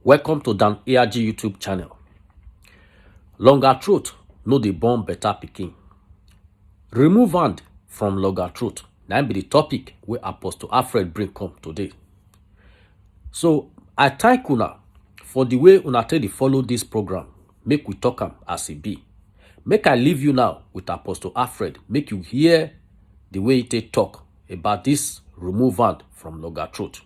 Welcome to Dan ARG YouTube channel. Longer throat no dey born better pikin. Remove hand from longer throat. That be the topic wey Apostle Alfred bring come today. So I thank una for the way una take dey follow this program. Make we talk am as e be. Make I leave you now with Apostle Alfred. Make you hear the way he take talk about this remove hand from longer throat.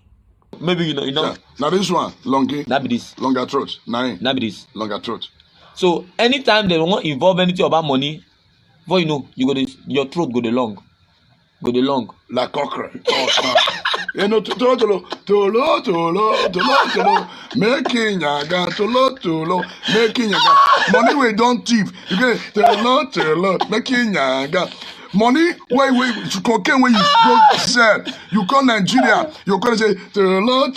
Maybe you know. Yeah. Now this one, longy. That be this. Longer throat. Nine. That be this. Longer throat. So anytime they want involve anything about money, before you know, your throat go the long. Like cockerel. You know, tolo, making yaga, tolo, making yaga. Money we don't thief. You get tolo, making yaga. Money where cocaine when you go sell, you call Nigeria, you call say tolo,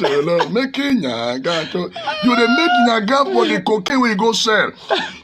making yaga. You dey make yaga for the cocaine when you go sell.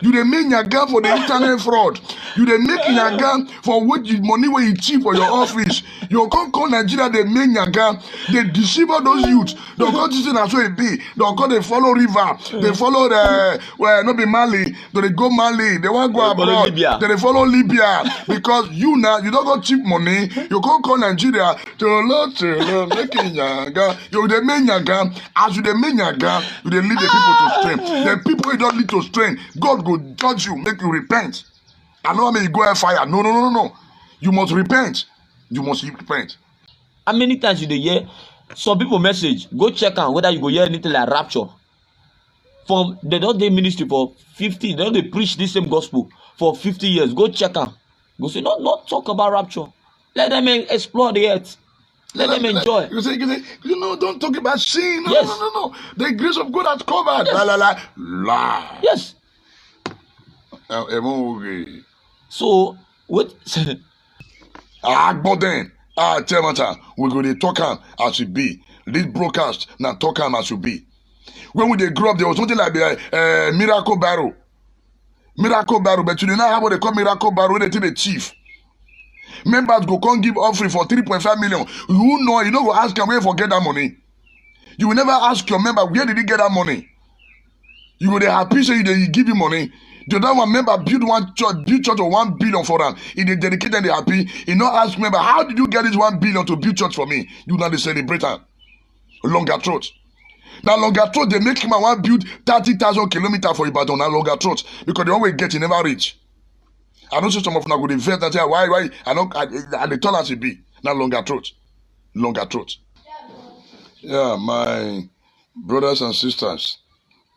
You dey make yaga for the internet fraud. You dey make yaga for what you money where you cheap for your office. You come call Nigeria, they make yaga, they deceive all those youths. They go to say that's what it be. They go they follow river, they follow the not be Mali, they go Mali, they want to go abroad, they follow Libya because you now you don't got cheap money. You can't call Nigeria to making yaga. You dey make yaga as you dey make yaga, you dey lead the people to strain. The people who don't lead to strain, God go judge you, make you repent. I know I mean you go and fire. No. You must repent. You must repent. How many times you dey hear some people message? Go check out whether you go hear anything like rapture. From they don't dey ministry for 50, they don't dey preach this same gospel for 50 years. Go check out. Go say, not talk about rapture. Let them explore the earth. Let them enjoy. You say, don't talk about sin. Yes. No. The grace of God has covered. Yes. La. Yes. So what? But then, tell matter, we go to talk am as it be. This broadcast now talk am as it be. When we dey grow up, there was something like the miracle barrel. Miracle barrel, but you know how what they call miracle barrel, they take the chief. Members go come give offering for 3.5 million. You know, you don't go ask them where forget that money. You will never ask your member where did he get that money. You will happy say they give you money. The other one member build church of 1 billion for them. If they dedicate and they happy, he not ask member, how did you get this 1 billion to build church for me? You not the celebrator. Longer throat. Now longer throat, they make him a one build 30,000 kilometers for Ibadan. Now longer throat. Because the always get, he never reach. I don't see some of them go to invest and say, why? I the tolerance it be. Now longer throat. Longer throat. Yeah, my brothers and sisters,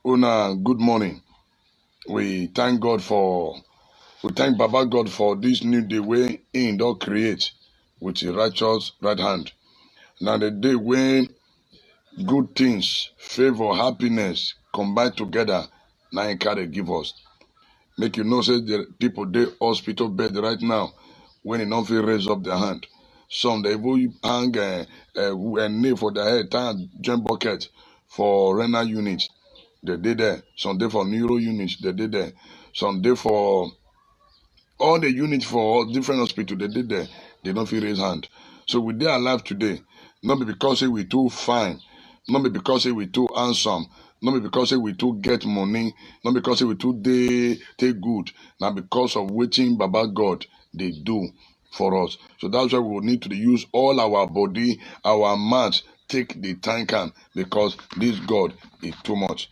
Una, good morning. We thank Baba God for this new day when He don't create with His righteous right hand. Now the day when good things, favor, happiness combine together, now He can give us. Make you know, say the people dey hospital bed right now when He don't feel raise up their hand. Some they will hang a nail for their head, tie joint bucket for renal units. They did there. Some day for neuro units. They did there. Some day for all the units for all different hospitals. They did there. They don't feel raise hand. So we dey alive today. Not be because say we too fine. Not be because say we too handsome. Not be because say we too get money. Not because say we too dey take good. Now because of waiting Baba God they do for us. So that's why we will need to use all our body, our mouth, take the time because this God is too much.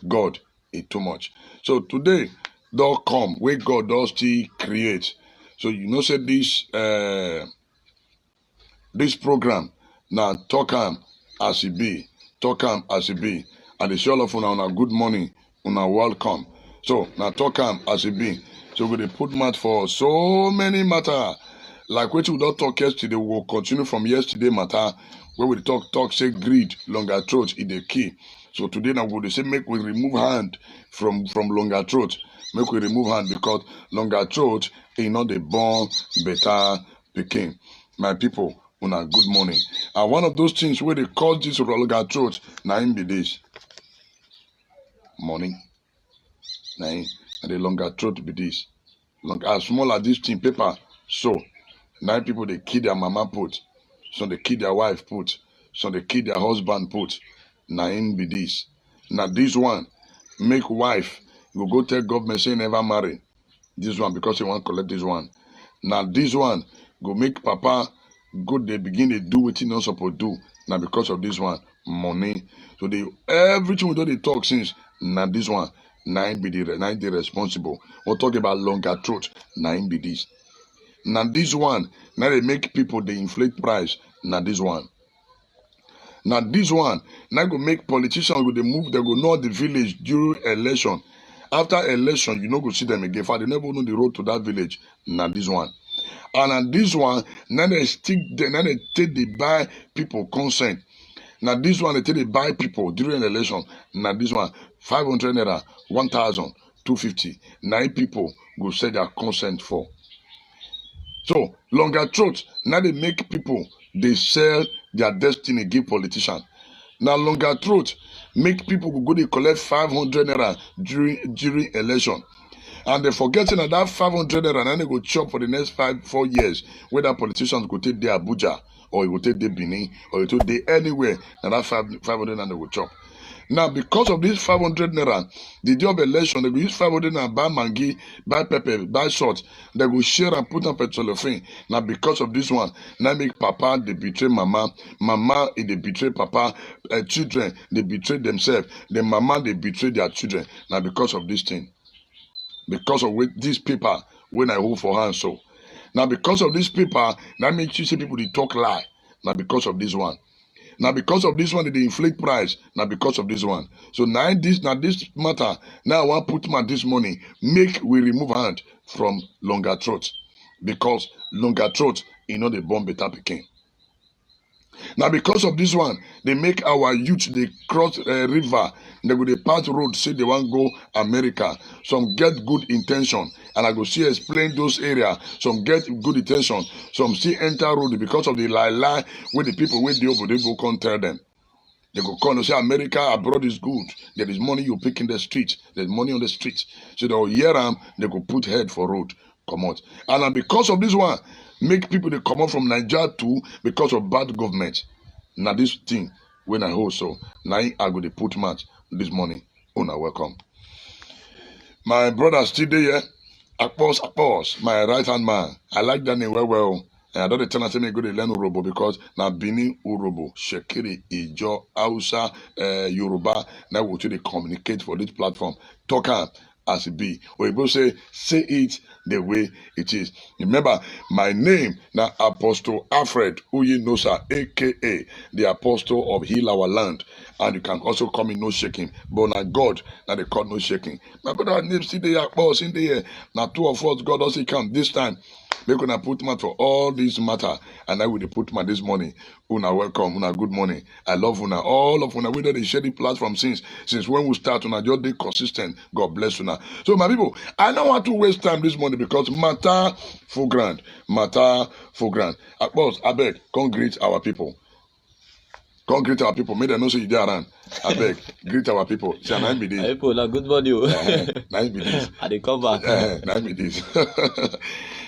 God is too much. So today, don't come where God does still create. So you know, say this program now talk am as it be, talk am as it be, and the show of una good morning, una welcome. So now talk am as it be. So we dey put mouth for so many matter. Like what we don't talk yesterday, we will continue from yesterday matter where we talk say greed, longer throat is the key. So today now we will say make we remove hand from longer throat. Make we remove hand because longer throat is not the born better pikin. My people, una good morning. And one of those things where they cause this longer throat, now be this. Money. Now and the longer throat be this. As small as this thing paper, so now people they kill their mama put. Some they kill their wife put. Some they kill their husband put. Now be this. Now this one, make wife, you go tell government say never marry. This one because you want to collect this one. Now this one, go make papa go they begin to do what he not supposed to do. Now because of this one, money. So they everything we do they talk since now this one, nine be the responsible. We'll talk about longer truth, nine be this. Now this one, now they make people they inflate price. Now this one. Now this one, now go make politicians go they move, they go know the village during election. After election, you know go see them again. For they never know the road to that village. Now this one. And on this one, now they stick there, now they take the buy people consent. Now this one they take the buy people during election. Now this one, 500 naira, 1,000, 250. 9 people go say their consent for. So longer truth, now they make people they sell their destiny give politician. Now longer truth, make people go they collect 500 naira during election. And they forgetting that 500 naira and then they go chop for the next 4 years, whether politicians go take their Abuja or it will take the Benin or it will take anywhere, and that 500 naira they will chop. Now, because of this 500 naira, the day of election, they will use 500 naira, buy mangi, buy pepper, buy salt. They will share and put on petrolofin. Now, because of this one, now make papa, they betray mama. Mama, they betray papa. Children, they betray themselves. The mama, they betray their children. Now, because of this thing. Because of this paper, when I hold for hand, so. Now, because of this paper, that makes you see people, they talk lie. Now, because of this one. Now because of this one, they inflate price. Now because of this one. So now this matter. Now I want to put my this money. Make we remove hand from longer throat. Because longer throat, you know, they bomb better picking. Now because of this one, they make our youth, they cross river. They go they pass road, say they want to go America. Some get good intention. And I go see explain those areas. Some get good intention. Some see enter road because of the lie where the people where they over, they go can't tell them. They go come and say America abroad is good. There is money you pick in the street. There's money on the street. So they'll hear them, they go put head for road, come out. And because of this one, make people they come out from Nigeria too because of bad government. Now this thing, when I hold so, now I go to put match this morning. Una welcome. My brother still there. Akpos, my right hand man. I like that name well. And I don't tell us me go to learn Urobo because now Bini Urobo, Shekiri, Ijo, Hausa, Yoruba. Now we they communicate for this platform. Talk as it be. Or you say it the way it is. Remember, my name now Apostle Alfred Uyinosa, aka the Apostle of Heal Our Land. And you can also call me No Shaking. But now God, now they call No Shaking. My brother name still there, boss in the air. Now 2 of us, God also come this time. We're gonna put man for all this matter, and I will put man this morning. Una welcome, una good morning. I love una, all of una. We did share the platform since when we start. Una just be consistent. God bless una. So my people, I don't want to waste time this morning because matter for grand. Boss, I beg, come greet our people. Come greet our people. May they know say you there around. I beg, greet our people. Say, nine be this. People, good morning. Nine be this. I dey come back. Nine be this.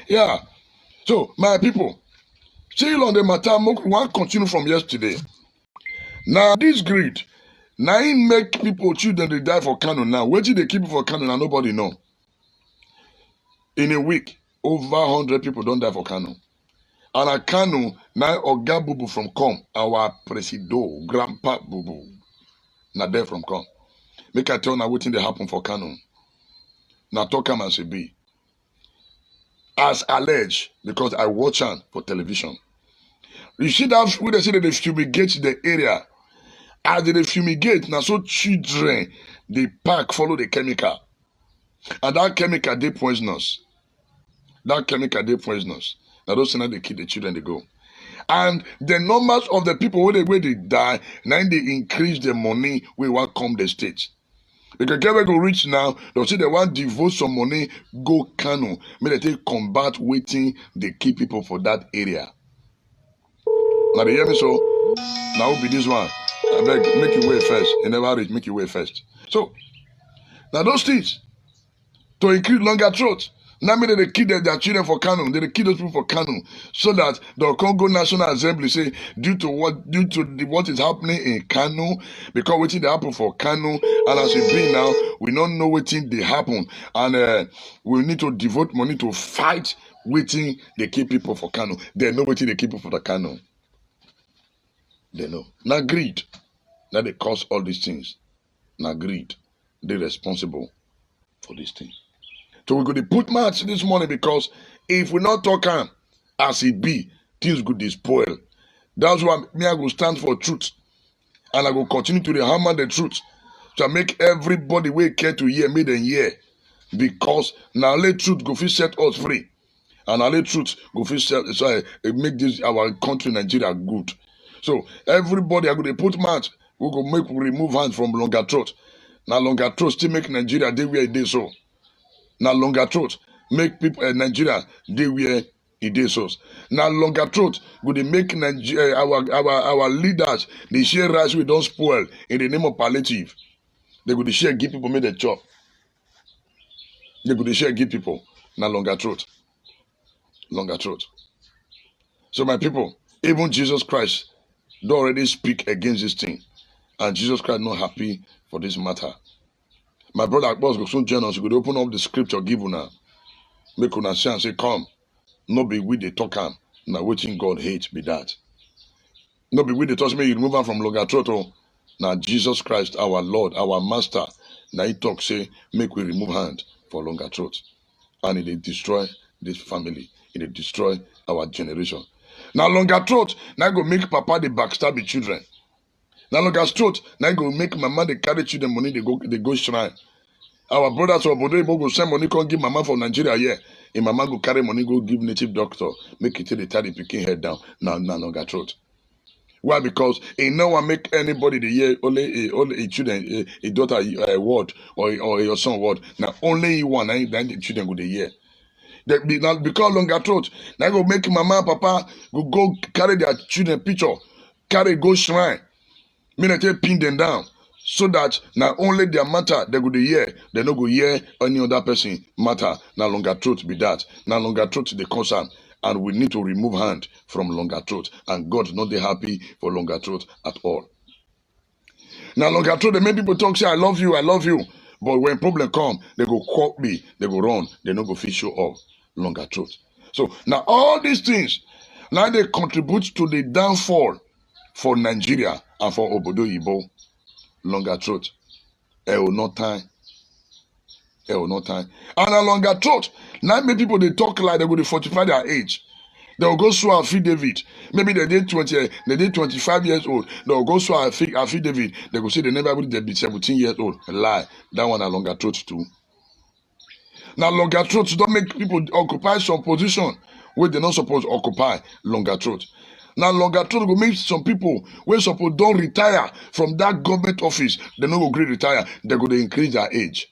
Yeah. So, my people, still on the matter, we want to continue from yesterday. Now, this greed, now it make people, children, they die for Kano now. Where did they keep it for Kano now? Nobody know. In a week, over 100 people don't die for Kano. And at Kano, now Oga Bubu from Com, our presido, Grandpa Bubu, now there from Com. Make I tell now what thing they happen for Kano. Now talk am as it be. As alleged, because I watch am for television. You see that when they say that they fumigate the area. As they fumigate, now so children, they pack, follow the chemical. And that chemical, they poisonous. Now those things they kill the children, they go. And the numbers of the people where they die, now they increase the money we want come the state. Because get go rich now, they'll say they want to devote some money, go Kano. May they take combat waiting, they keep people for that area. Now they hear me so? Now will be this one. I beg, make your way first. You never reach, make your way first. So, now those things, to increase longer throat, Now they kill their children for Kanu. They kill those people for Kanu, so that the Congo National Assembly say due to what is happening in Kanu, because waiting they happen for Kanu, and as we be now, we don't know waiting they happen, and we need to devote money to fight waiting they kill people for Kanu. They know waiting they kill people for the Kanu. They know. Now greed, that they cause all these things. Now greed, they're responsible for these things. So we're going to put match this morning, because if we not talk as it be, things could be spoiled. That's why me I go stand for truth, and I will continue to hammer the truth to make everybody we care to hear me then hear, because now let truth go fit set us free, and now let truth go fit make this our country Nigeria good. So everybody I go to put match, we go make remove hands from longer throat. Now longer throat still make Nigeria they where it is so. Now longer throat make people Nigeria they where it is so. Now longer throat would they make Nigeria our leaders they share rice we don't spoil in the name of palliative. They could share give people make the chop. They could share give people now longer throat. Longer throat. So my people, even Jesus Christ do already speak against this thing, and Jesus Christ not happy for this matter. My brother Akbos go soon join us. You could open up the scripture, give una, make una see and say, come. No be we they talk am. Now waiting God hate be that. No be we they touch me, you remove am from Logatroto. Now Jesus Christ, our Lord, our Master. Now he talk say, make we remove hand for longer throat. And it destroy this family. It destroy our generation. Now longer throat, now go make papa the backstab the children. Now longer throat, now go make mama they carry children money, they go shrine. Our brothers or brother go send money, can't give mama from Nigeria here. And mama go carry money, go give native doctor, make it till they tie the picking head down. Now longer throat. Why? Because it no one make anybody the year only a children a daughter a word or your son word. Now only one and then the children go the year. They be now because longer throat. Now go make mama and papa go carry their children picture, carry go shrine. Me not take pin them down. So that now only their matter they go the year, they no go hear any other person matter. Now longer throat be that. Now longer throat the concern. And we need to remove hand from longer throat. And God not they happy for longer throat at all. Now longer throat, the many people talk, say, I love you. But when problem come, they go call me, they go run, they no go fish show up. Longer throat. So now all these things, now they contribute to the downfall for Nigeria and for Obodo Ibo. Longer throat. Will not time. And a longer throat. Now many people they talk like they go to 45 their age. They'll go through affidavit. Maybe they did 25 years old. They'll go through affidavit. They go say they never would be 17 years old. Lie. That one a longer throat too. Now longer throats don't make people occupy some position where they're not supposed to occupy. Longer throat. Now longer throat will make some people when suppose don't retire from that government office. They no go great retire. They go to increase their age.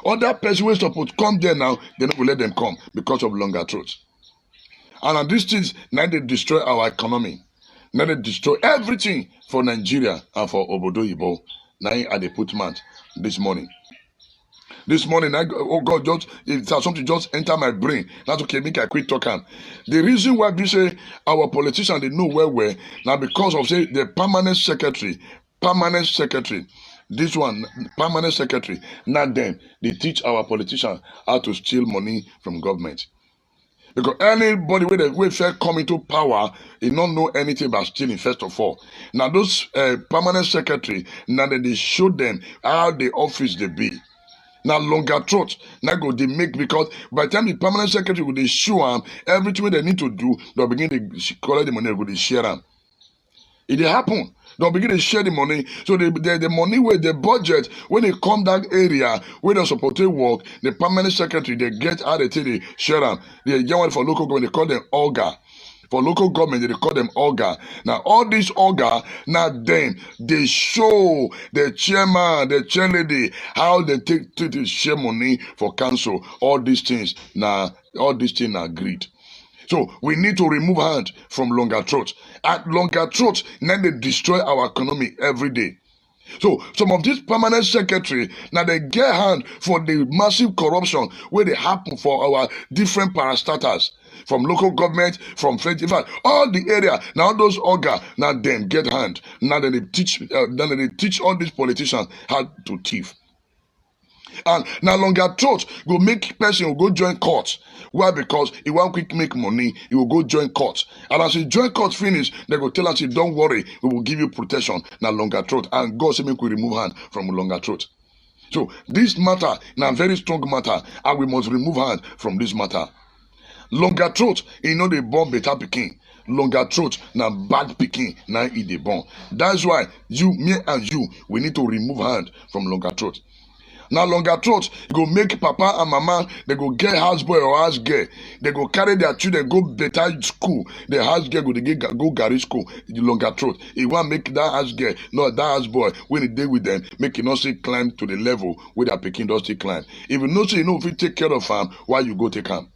Other person wey suppose come there now, they no go let them come because of longer throats. And these things now they destroy our economy. Now they destroy everything for Nigeria and for Obodo Ibo. Now I they put man this morning. This morning, oh God, something just enter my brain. That's okay, make I quit talking. The reason why we say our politicians they know where now because of say the permanent secretary. This one, permanent secretary, not them. They teach our politicians how to steal money from government. Because anybody when they come into power, they don't know anything about stealing, first of all. Now those permanent secretary, now that they show them how the office they be. Now longer throat, now go they make because by the time the permanent secretary will they show them everything they need to do, they'll begin to collect the money, they'll go they share them. It dey happen. They'll begin to share the money. So the money where the budget, when they come that area where they support to work, the permanent secretary, they get how they take the share them. They get one for local government, they call them Olga. For local government, they call them Olga. Now, all these Olga, now then, they show the chairman, the chairlady, how they take to share money for council. All these things, now, all these things are greed. So we need to remove hand from longer throat. At longer throat, now they destroy our economy every day. So some of these permanent secretary now they get hand for the massive corruption where they happen for our different parastatals. From local government, from French, in fact, all the area, now those organ, now them get hand. Now they teach all these politicians how to thief. And now longer throat go make person go join court. Why? Because he won't quick make money, he will go join court. And as he join court finish, they go tell us, don't worry, we will give you protection. Now longer throat. And God say make we remove hand from longer throat. So this matter, now very strong matter, and we must remove hand from this matter. Longer throat, you know they born better pikin. Longer throat, now bad pikin, now he they born. That's why you, me and you, we need to remove hand from longer throat. Now longer throat, go make papa and mama, they go get house boy or house girl. They go carry their children, go better school. The house girl go garage school, the longer throat. He want make that house girl, no, that house boy, when he dey with them, make it not say climb to the level where that pikin does still climb. If you know say you know if you take care of him, why you go take him?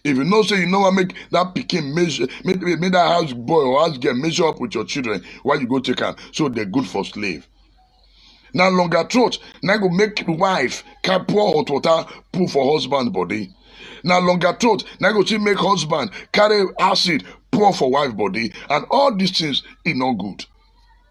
If you know say you know what make that pikin measure, make that house boy or house girl measure up with your children, why you go take him? So they're good for slave. Now longer throat, now go make wife can pour hot water put for husband body. Now longer throat, now go see make husband carry acid pour for wife body, and all these things is not good.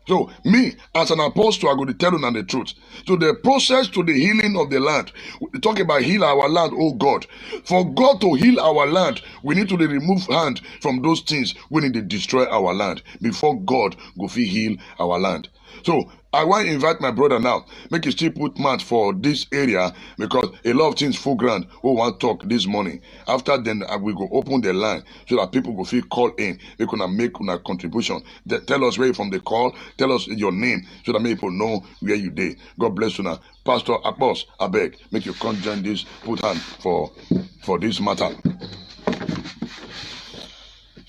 So me as an apostle, I go to tell you the truth. So the process to the healing of the land, we talk about heal our land, oh God. For God to heal our land, we need to remove hand from those things we need to destroy our land before God go fit heal our land. So I want to invite my brother now, make you still put mouth for this area, because a lot of things full ground we want to talk this morning. After then, we go open the line so that people go feel call in. They gonna make a contribution. Tell us where you from the call. Tell us your name so that people know where you dey. God bless you now. Pastor Abbas, I beg, make you come join this, put hand for this matter.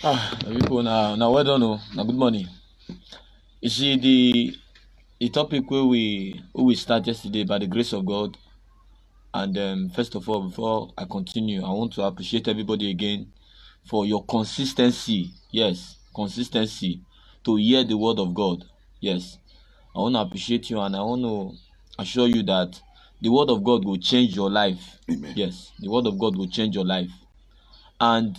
People now well done. Now good morning. You see the topic where we start yesterday by the grace of God, and first of all, before I continue, I want to appreciate everybody again for your consistency. Yes, consistency to hear the word of God. Yes, I want to appreciate you, and I want to assure you that the word of God will change your life. Amen. Yes, the word of God will change your life. And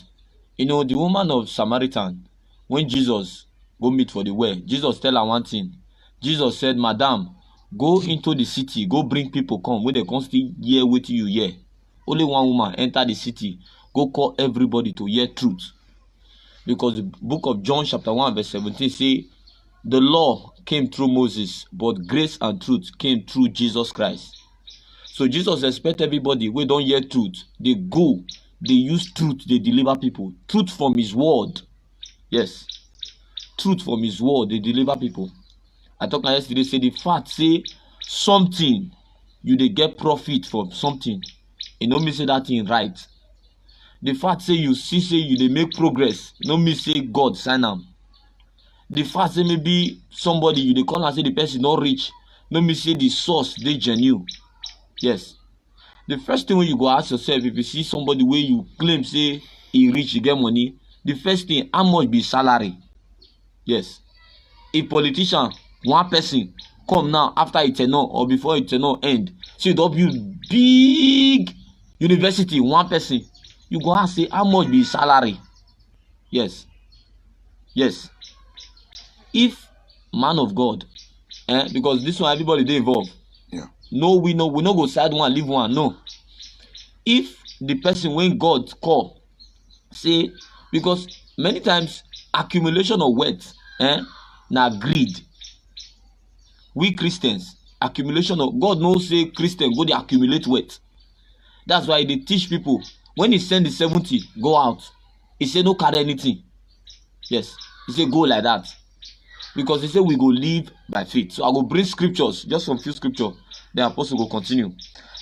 you know, the woman of Samaritan, when Jesus go meet for the well, Jesus tell her one thing. Jesus said, Madam, go into the city, go bring people come, when they come still hear what you hear. Only one woman enter the city, go call everybody to hear truth. Because the book of John chapter 1 verse 17 say, the law came through Moses, but grace and truth came through Jesus Christ. So Jesus expect everybody, we don't hear truth, they go, they use truth, they deliver people. Truth from his word. Yes. Truth from his word, they deliver people. I talked yesterday, say the fact say something, you they get profit from something. You know me say that thing right. The fact say you see say you they make progress. No me say God sign am. The fact say maybe somebody you they call and say the person not rich. No me say the source they genuine. Yes. The first thing when you go ask yourself, if you see somebody where you claim say he rich, you get money, the first thing, how much be salary? Yes. A politician, one person come now after it or before it end, so you don't build big university, one person, you go and say how much be salary? Yes. Yes. If man of God, because this one everybody they involved. Yeah. No, we no go side one, leave one. No. If the person when God call, say, because many times accumulation of wealth, na greed. We Christians, accumulation of God knows say Christian go they accumulate wealth. That's why they teach people when he send the 70, go out. He say no carry anything. Yes, he say go like that. Because he say we go live by faith. So I go bring scriptures, just some few scriptures. The apostle will continue.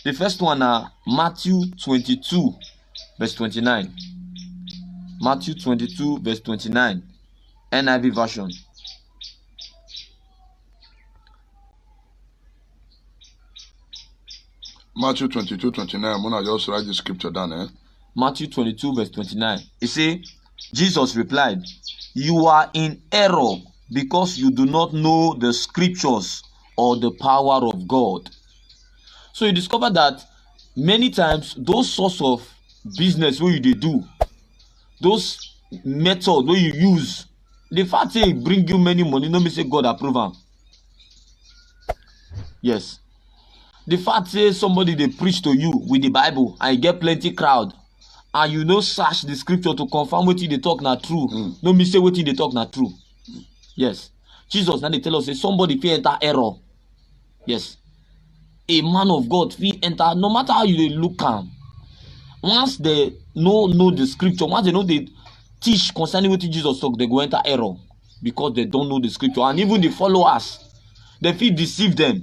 The first one are Matthew 22, verse 29. Matthew 22, verse 29. NIV version. Matthew 22, 29. I'm gonna just write the scripture down, Matthew 22, verse 29. It say, Jesus replied, you are in error because you do not know the scriptures or the power of God. So you discover that many times those sorts of business where you dey do, those methods where you use, the fact say e bring you many money no mean say God approve am. Yes. The fact say somebody dey preach to you with the Bible and you get plenty crowd and you no search the scripture to confirm wetin dey talk na true, no mean say wetin dey talk na true. Yes. Jesus now dey tell us say somebody fit enter error. Yes. A man of God fit enter, no matter how you dey look am. Once they know the scripture, once they know they teach concerning wetin Jesus talk, they go enter error because they don't know the scripture. And even the followers, they fit deceive them.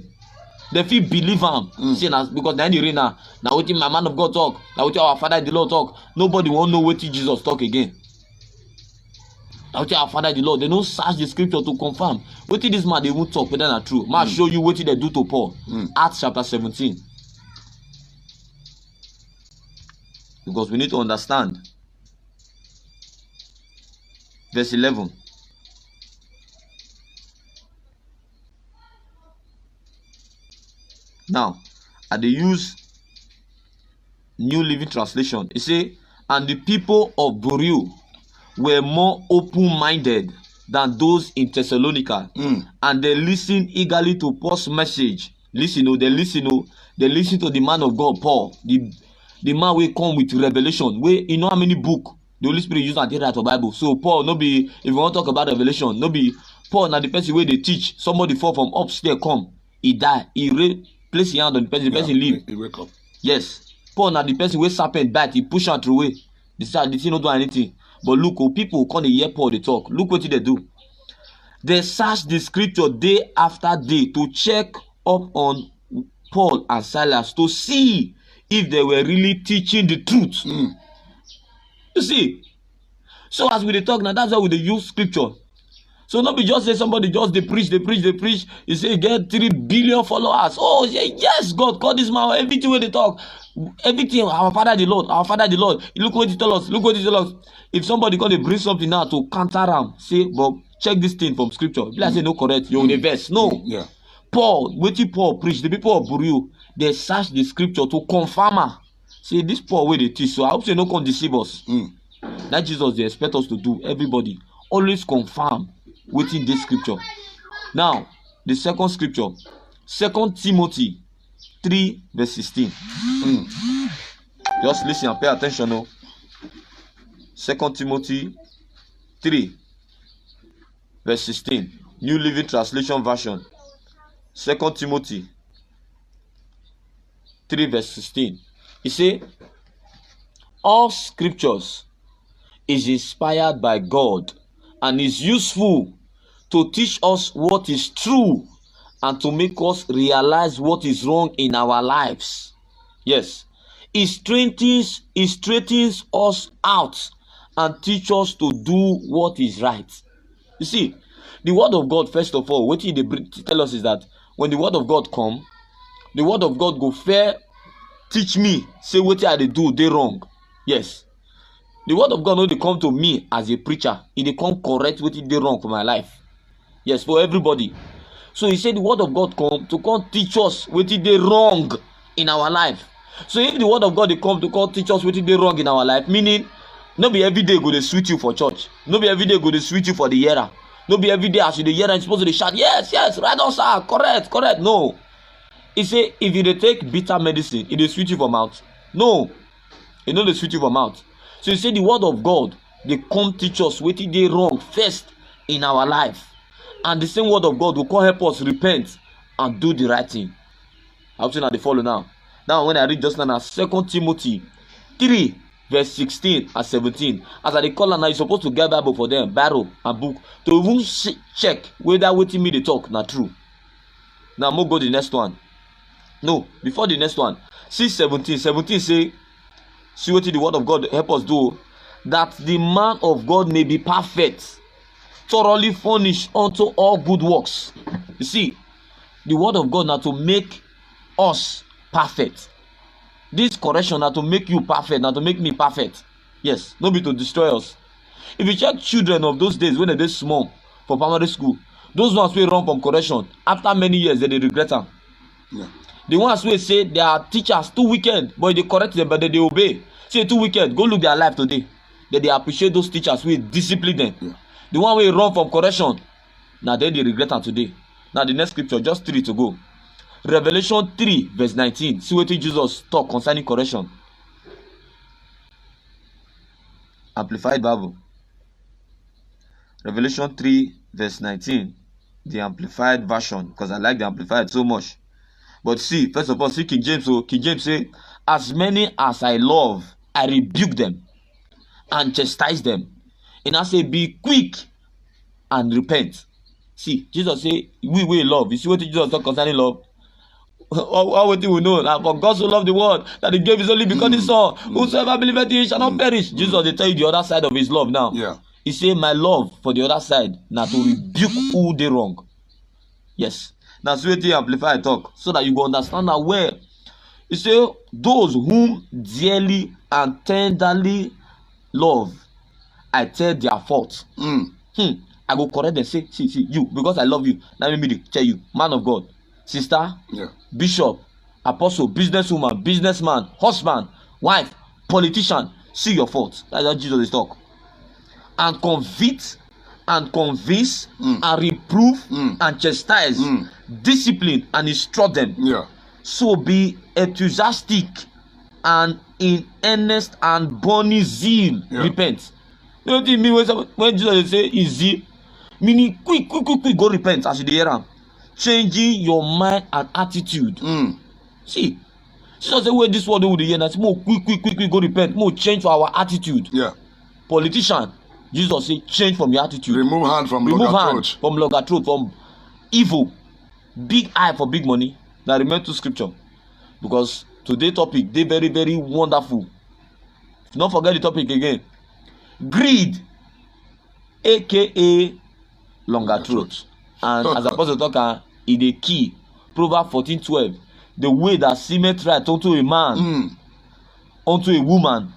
They fit believe am. Say na because na the rain na wetin my man of God talk, na wetin our father the Lord talk. Nobody wan know wetin Jesus talk again. Na wetin our father the Lord, they no search the scripture to confirm wetin this man dey even talk whether na true. Ma show you wetin they do to Paul. Acts chapter 17. Because we need to understand. Verse 11. Now, I dey use New Living Translation. It say, and the people of Berea were more open-minded than those in Thessalonica, and they listened eagerly to Paul's message. They listen to the man of God, Paul, the man wey come with revelation. Wey you know how many book the Holy Spirit use and take write the Bible. So Paul no be, if you want to talk about revelation, no be Paul na the person wey dey teach. Somebody fall from upstairs come, he die, he place his hand on the person leave. He wake up. Yes. Paul na the person wey serpent bite, he push am through away. The thing no do anything. But look, people come dey hear Paul dey talk. Look wetin they do. They search the scripture day after day to check up on Paul and Silas to see if they were really teaching the truth. You see, so as we dey talk now, that's why we dey use scripture. So not be just say somebody just they preach. You say get 3 billion followers. Oh yes, God call this man. Everything where they talk, everything. Our Father the Lord. Look what he tell us. If somebody gonna bring something now to counter am, say, but check this thing from scripture. If I say no correct, you're in the verse. No. Yeah. Paul, Paul preach. The people of Berea, they search the scripture to confirm her. Say this Paul where they teach. So I hope they no come deceive us. That Jesus they expect us to do. Everybody always confirm within this scripture. Now, the second scripture, 2 Timothy 3 verse 16. Just listen and pay attention now. 2 Timothy 3 verse 16. New Living Translation version. 2 Timothy 3 verse 16. He say, all scriptures is inspired by God and is useful to teach us what is true and to make us realize what is wrong in our lives. Yes, it straightens us out and teach us to do what is right. You see, the word of God, first of all, what they tell us is that when the word of God come, the word of God go fair teach me, say what I do, they wrong. Yes. The word of God no dey come to me as a preacher. It dey come correct wetin dey wrong for my life. Yes, for everybody. So he said the word of God come to come teach us wetin dey wrong in our life. So if the word of God dey come to come teach us wetin dey wrong in our life, meaning no be every day go dey sweet you for church. No be every day go dey sweet you for the hearer. No be every day as you dey hear and you supposed to dey shout, yes, right on sir, correct. No. He say if you dey take bitter medicine, it dey sweet you for mouth. No. It no dey sweet you for mouth. So you say the word of God, they come teach us wetin dey wrong first in our life. And the same word of God will come help us repent and do the right thing. I hope you know they follow now. Now when I read just now 2 Timothy 3 verse 16 and 17. As I dey call now, you're supposed to get Bible for them, Bible and book, to even check whether wetin me dey talk na true. Now we'll go to the next one. No, before the next one. See 17 say, see what the word of God help us do, that the man of God may be perfect, thoroughly furnished unto all good works. You see, the word of God now to make us perfect. This correction now to make you perfect, now to make me perfect. Yes, not be to destroy us. If you check children of those days when they small for primary school, Those ones wey run from correction, after many years, they regret am. Yeah. The ones wey say their teachers too wicked, but they correct them, but they obey. Say too wicked, go look their life today. They appreciate those teachers wey discipline them. Yeah. The one wey run from correction, na then they regret am today. Now the next scripture, just 3 to go. Revelation 3 verse 19. See wetin Jesus talk concerning correction. Amplified Bible. Revelation 3 verse 19. The Amplified version, because I like the Amplified so much. But see, first of all, see King James. So King James say, as many as I love, I rebuke them and chastise them. And I say, be quick and repent. See, Jesus say, we love. You see what Jesus talk concerning love? How would we know? Now, for God so loved the world that he gave his only begotten son. Whosoever believeth in him shall not perish. Jesus, they tell you the other side of his love now. Yeah. He say, my love for the other side, now to rebuke who they wrong. Yes. That's what he amplify talk, so that you go understand that where. He say, those whom dearly and tenderly love, I tell their faults. I go correct them, say, see, you, because I love you. Let me tell you, man of God, sister, Yeah. bishop, apostle, businesswoman, businessman, husband, wife, politician, see your faults. That's what Jesus is talk. And convict and convince and reprove and chastise, discipline and instruct them. Yeah. So be enthusiastic and in earnest and burning zeal. Yeah. Repent. You know what I mean when Jesus say easy, meaning quick, go repent as you hear am. Changing your mind and attitude. See, Jesus say wey this word we dey hear na say more quick go repent, more change for our attitude. Yeah. Politician, Jesus say change from your attitude. Remove hand from longer throat, from evil. Big eye for big money. Now remember to scripture, because today's topic they very, very wonderful. Don't forget the topic again. Greed, aka longer throat. And as Apostle talker, it the key. Proverbs 14:12. The way that seemeth right unto a man, unto a woman,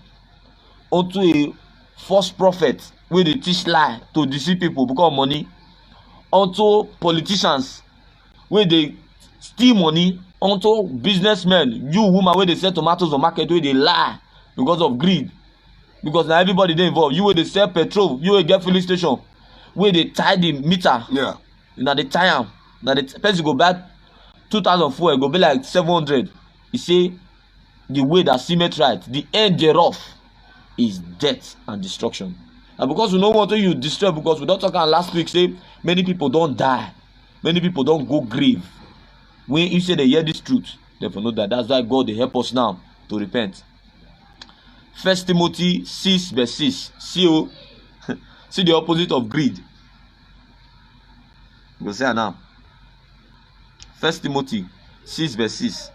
unto a false prophet, where they teach lie to deceive people because of money, unto politicians, where they steal money, unto businessmen, you woman where they sell tomatoes on market, where they lie because of greed. Because now everybody they involved. You where they sell petrol, you will get filling station, where they tie the meter. Yeah. Now they tie am. Now the person go buy 2,000 fuel, go be like 700. He say the way that seemeth right, the end thereof is death and destruction. And because we don't want to you destroy, because we don't talk about last week, say many people don't die, many people don't go grave. When you say they hear this truth, therefore know that. That's why God they help us now to repent. 1 Timothy 6 verse 6. See the opposite of greed. Go say now. 1 Timothy 6 verse 6.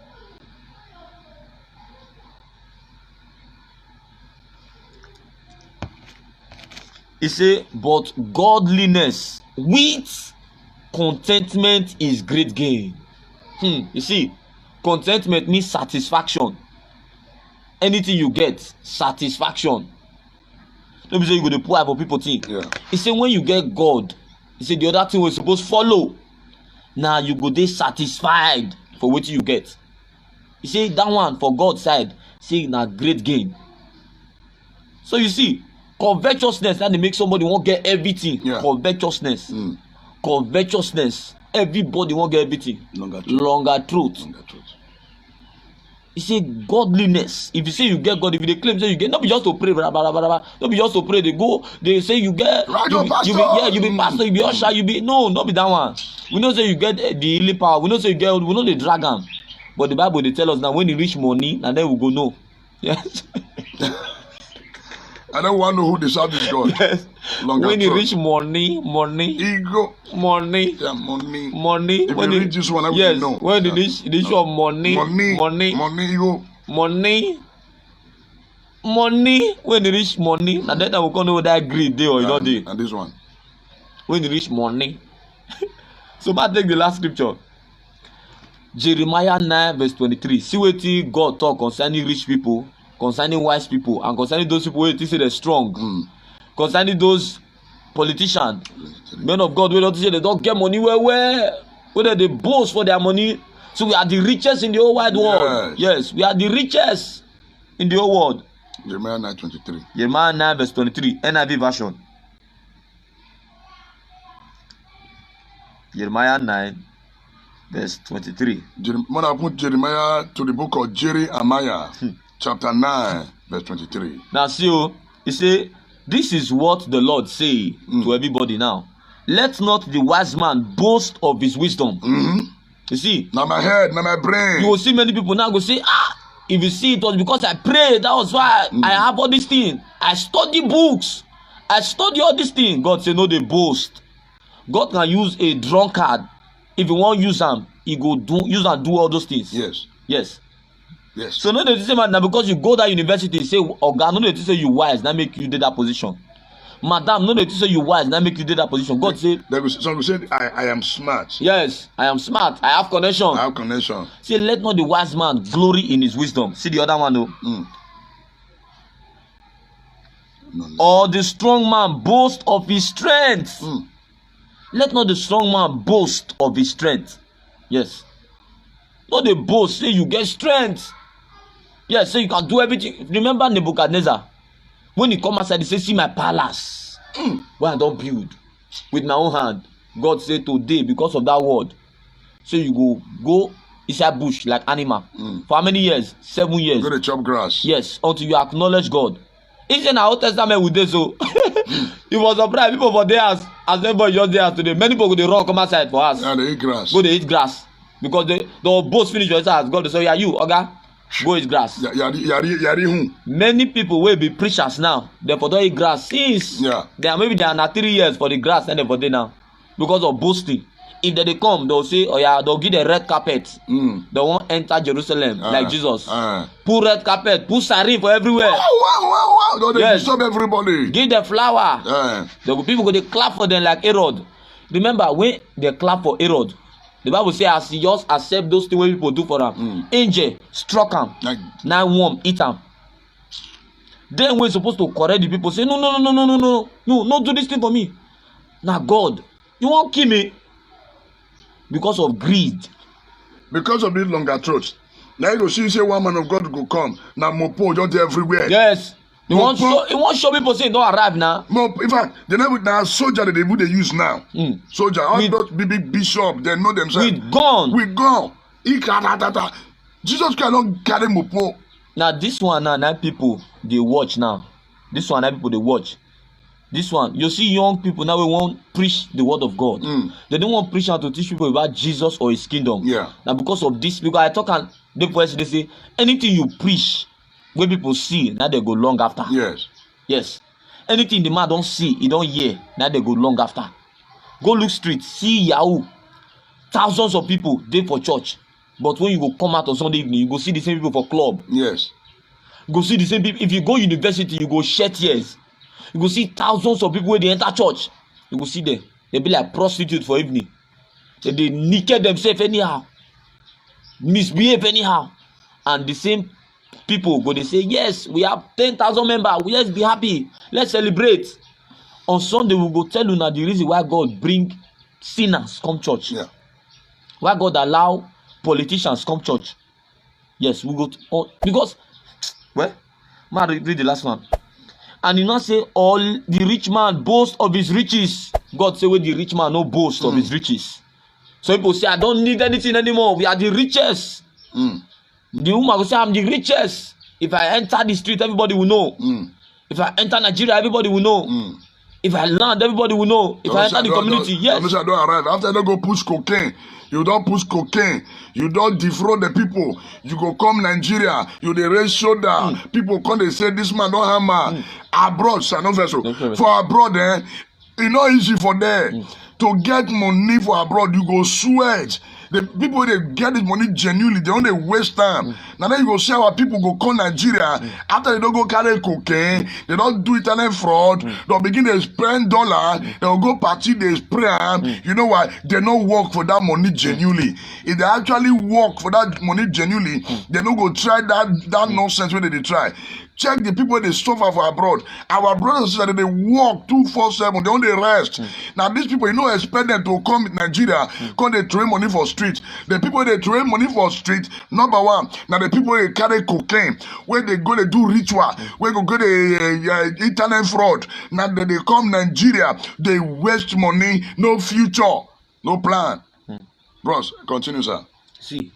He say, but godliness with contentment is great gain. You see, contentment means satisfaction. Anything you get, satisfaction. Don't be say you go to pour for people think. Yeah. He say when you get God, he say the other thing was supposed to follow. Now you go dey satisfied for what you get. He say that one for God's side, say na great gain. So you see, covetousness that they make somebody won't get everything. Yeah. Covetousness. Covetousness. Everybody won't get everything. Longer truth. He say godliness. If you say you get God, if you claim say you get, not be just to pray, not be just to pray. They go, they say you get, you be pastor, you be usher, you be not be that one. We know say you get the healing power. We know say you get, we know the dragon. But the Bible they tell us now when you reach money, and then we go know. Yes. I don't want to know who deserves this God. Yes. When you reach money, Ego. money. Yeah, money. If when you reach this one, I yes, know. when you reach your money, Ego. money. When you reach money, and then I will know that greed day or you not day. And this one. When you reach money. So I take the last scripture. Jeremiah 9 verse 23. See what God talk concerning rich people, concerning wise people, and concerning those people who think they're strong. Concerning those politician, men of God, we don't say they don't get money whether they boast for their money. So we are the richest in the whole wide world. Yes, we are the richest in the whole world. Jeremiah 9:23. Jeremiah 9 verse 23, NIV version. Jeremiah 9 verse 23. When I put Jeremiah to the book of Jeremiah, chapter 9 verse 23. Now see, you say, this is what the Lord say to everybody now. Let not the wise man boast of his wisdom. You see, now my head, now my brain. You will see many people now go say, if you see, it was because I prayed. That was why I have all these things. I study books. I study all these things. God say, no, they boast. God can use a drunkard. If you want to use them, he go use and do all those things. Yes. Yes. Yes. So no, they say, man, now because you go that university, say, oh God, no, they say you wise, now make you do that position. Madam, no, they say you wise, now make you do that position. God say, some will say, I am smart. Yes, I am smart. I have connection. I have connection. Say, let not the wise man glory in his wisdom. See the other one, though. No. Or the strong man boast of his strength. Let not the strong man boast of his strength. Yes. Not the boast, say you get strength. Yes, say you can do everything. Remember Nebuchadnezzar? When he come outside, he say, see my palace. Where I don't build with my own hand. God say today, because of that word, so you go inside bush like animal. For how many years? 7 years. Go to chop grass. Yes, until you acknowledge God. It's in our Old Testament with this, so it was surprised. People for there as everybody just there today. Many people go they run come outside for us. Yeah, they eat grass. Go they eat grass. Because the both finish your house. God they say, yeah, you, okay? Go eat grass. Many people will be preachers now. Therefore, don't eat grass since maybe they are not 3 years for the grass and for day now because of boasting. If they come, they'll say, oh yeah, they'll give the red carpet. They won't enter Jerusalem like Jesus. Put red carpet, put sarin for everywhere. Wow. Don't they disturb everybody? Give the flower. The people go they clap for them like Herod. Remember when they clap for Herod, the Bible says as he just accept those things what people do for them. Angel struck him. Now worm eat him. Then we're supposed to correct the people. Say no, not do this thing for me. Now God, you won't kill me because of greed. Because of this longer throat. Now you go see say one man of God go come. Now mopo just everywhere. Yes. He won't show people say don't arrive now. In fact, they never now soldier that they use now. Soldier, all those big bishop, they know themselves. We gone. Jesus cannot carry mopo. Now this one now people they watch now. This one now people they watch. This one, you see young people now we won't preach the word of God. They don't want to preach and to teach people about Jesus or his kingdom. Now because of this, because I talk and they say anything you preach when people see, now they go long after. Yes. Anything the man don't see, he don't hear, now they go long after. Go look street, see Yahoo. Thousands of people there for church. But when you go come out on Sunday evening, you go see the same people for club. Go see the same people. If you go university, you go shed tears. You go see thousands of people when they enter church. You go see them. They be like prostitutes for evening. They naked themselves anyhow. Misbehave anyhow. And the same people go they say, yes, we have 10,000 members. Let's be happy. Let's celebrate. On Sunday, we go tell you now the reason why God bring sinners come church. Why God allow politicians come church. Yes, we go because man, read the last one. And you not say all the rich man boast of his riches. God say, well, the rich man no boast of his riches. So people say, I don't need anything anymore. We are the richest. The woman will say, I'm the richest. If I enter the street, everybody will know. If I enter Nigeria, everybody will know. If I land, everybody will know. If I enter the community, yes. I don't arrive. After I don't go push cocaine. You don't push cocaine. You don't defraud the people. You go come Nigeria. You dey raise shoulder. People come they say this man don't hammer. Abroad, sir, no vessel. For abroad, it's not easy for them to get money for abroad. You go sweat. The people they get this money genuinely, they only waste time. Now then you go see our people go come Nigeria. After they don't go carry cocaine, they don't do internet fraud. They'll begin to spend dollar. They'll go party, they spray. You know why? They don't work for that money genuinely. If they actually work for that money genuinely, they don't go try that nonsense where they try. Check the people they suffer for abroad. Our brothers and sisters, they work 2-4-7. They only rest. Now these people, you don't expect them to come in Nigeria, come they train money for street. The people they train money for street, number one. Now the people they carry cocaine, where they go they do ritual, where they go the internet fraud. Now they come Nigeria, they waste money, no future, no plan. Bros, continue, sir. See,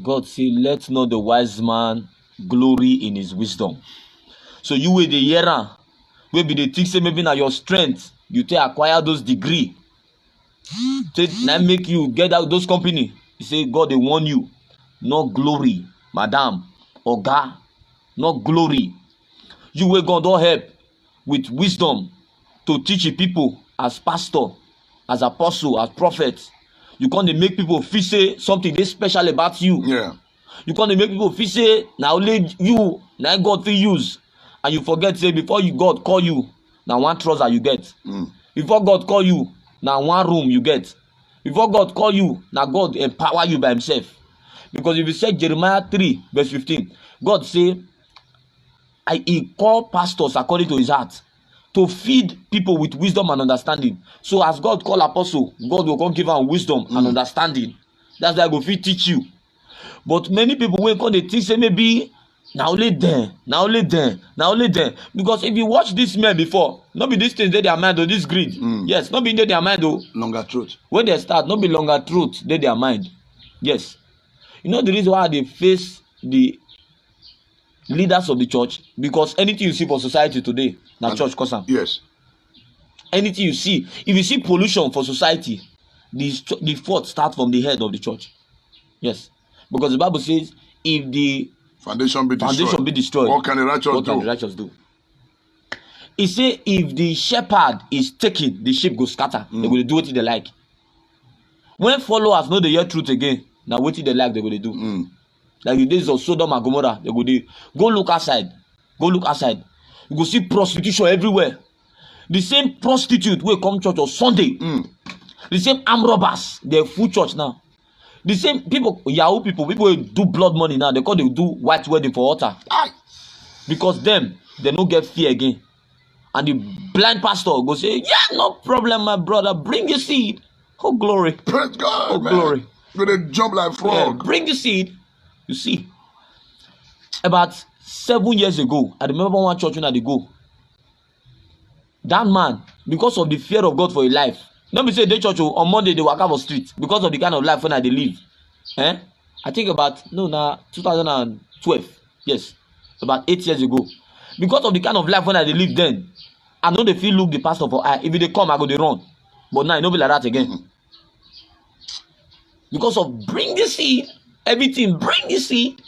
God say, let not the wise man glory in his wisdom. So you will the hearer, will be the thing say maybe now your strength, you take acquire those degree. Say now make you get out those company. You say God they warn you, not glory, madam, oga, not glory. You will God don't help with wisdom to teach the people as pastor, as apostle, as prophet. You can't make people feel say something they special about you. Yeah. You can't make people feel say now only you now God will use, and you forget say before you God call you now one trouser you get. Before God call you now one room you get. Before God call you now God empower you by himself. Because if you say Jeremiah 3 verse 15, God say he call pastors according to his heart to feed people with wisdom and understanding. So as God call apostle, God will come give am wisdom and understanding. That's why I go fit teach you. But many people wey come dey think say maybe na only them, na only them, na only them. Because if you watch these men before, no be these things dey their mind or this greed. Yes, no be dey their mind o. Longer truth. When they start, no be longer truth dey their mind. Yes. You know the reason why they face the leaders of the church? Because anything you see for society today, na church cause am. Yes. Anything you see, if you see pollution for society, the fault start from the head of the church. Yes. Because the Bible says, if the Foundation be destroyed. What can the righteous do? It say if the shepherd is taken, the sheep go scatter. They will do what they like. When followers know they hear truth again, now what they like they will do. Like the days of Sodom and Gomorrah, they go do. Go look outside. Go look outside. You go see prostitution everywhere. The same prostitute will come church on Sunday. The same armed robbers, they're full church now. The same people, Yahoo people will do blood money now. They do white wedding for altar. Because they don't get fear again. And the blind pastor go say, yeah, no problem, my brother. Bring your seed. Oh, glory. Praise God, oh, man. Glory. Gonna jump like frog. Yeah, bring the seed. You see, about 7 years ago, I remember one church when they go. That man, because of the fear of God for his life, don't be say they church on Monday they walk out of street because of the kind of life when they live. I think about 2012. Yes, about 8 years ago. Because of the kind of life when they live then, I know they feel look the pastor for eye. If they come, I go they run. But now it no be like that again. Because of bring the seed, everything bring the seed.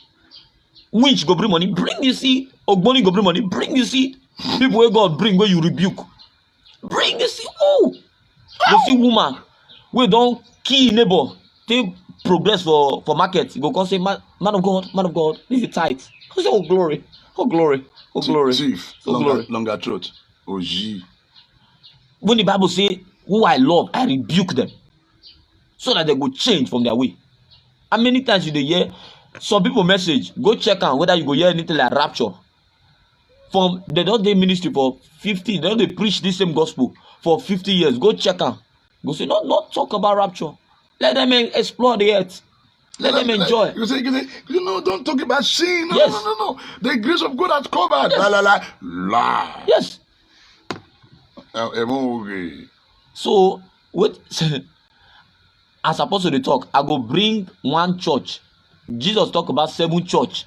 Winch go bring money, bring the seed. Ogboni go bring money, bring the seed. People where God bring where you rebuke, bring the seed. Oh. You see woman, we don't kill neighbor, take progress for market. You go come say, man of God, this is tight. I say, oh glory, oh glory, oh glory. Chief, oh glory. Longer truth. Oh gee. When the Bible say, who I love, I rebuke them, so that they go change from their way. And many times you hear some people message, go check out whether you go hear anything like rapture. From they don't do ministry for 50, they don't preach this same gospel for 50 years. Go check out. Go say, not talk about rapture. Let them explore the earth. Let them enjoy. You say, don't talk about sin. No, yes. No. The grace of God has covered. Yes. La. Yes. So, what? As apostle they talk, I go bring one church. Jesus talk about 7 church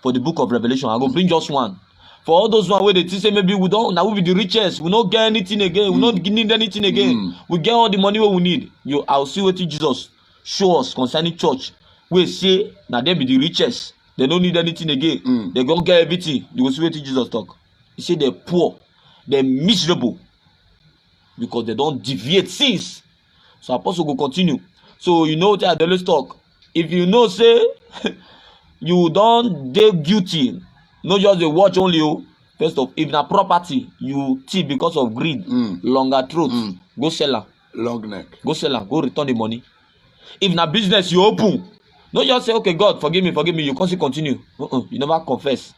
for the book of Revelation. I go bring just one. For all those one where they say maybe we don't now we be the richest, we don't get anything again, we don't need anything again. We get all the money what we need. I'll see what Jesus show us concerning church. We say now they be the richest, they don't need anything again. They gonna get everything. You will see what Jesus talk. He say they're poor, they're miserable because they don't deviate sins. So apostle will continue. So you know what I always talk. If you know say you don't dey guilty. No just the watch only. First of, if na property you thief because of greed, longer truth, go sell am. Long neck. Go sell am. Go return the money. If na business you open, no just say okay God forgive me. You can't continue. You never confess.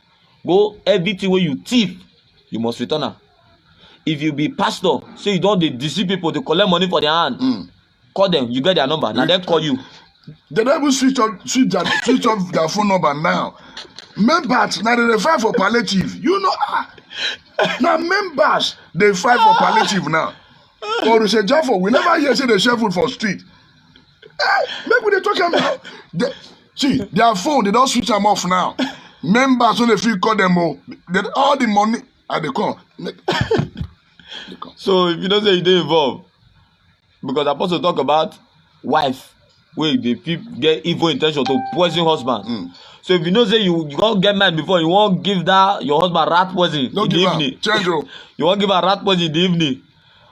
go everything wey you thief you must return am. If you be pastor say you don dey deceive people to collect money for their hand, call them, you get their number, na dem call you. They don't even switch off their phone number now. Members now they fight for palliative. You know, now members they fight for palliative now. Or they say Jaffa, we never hear say they share food for street. Maybe they talk about see their phone, they don't switch them off now. Members when they feel call them all the money they come. So if you don't say you dey involved, because apostle talk about wife wey dey get evil in ten tion to poison husband. So if you know say you wan get married before, you wan give that your husband rat poison in the evening. You wan give am rat poison in the evening,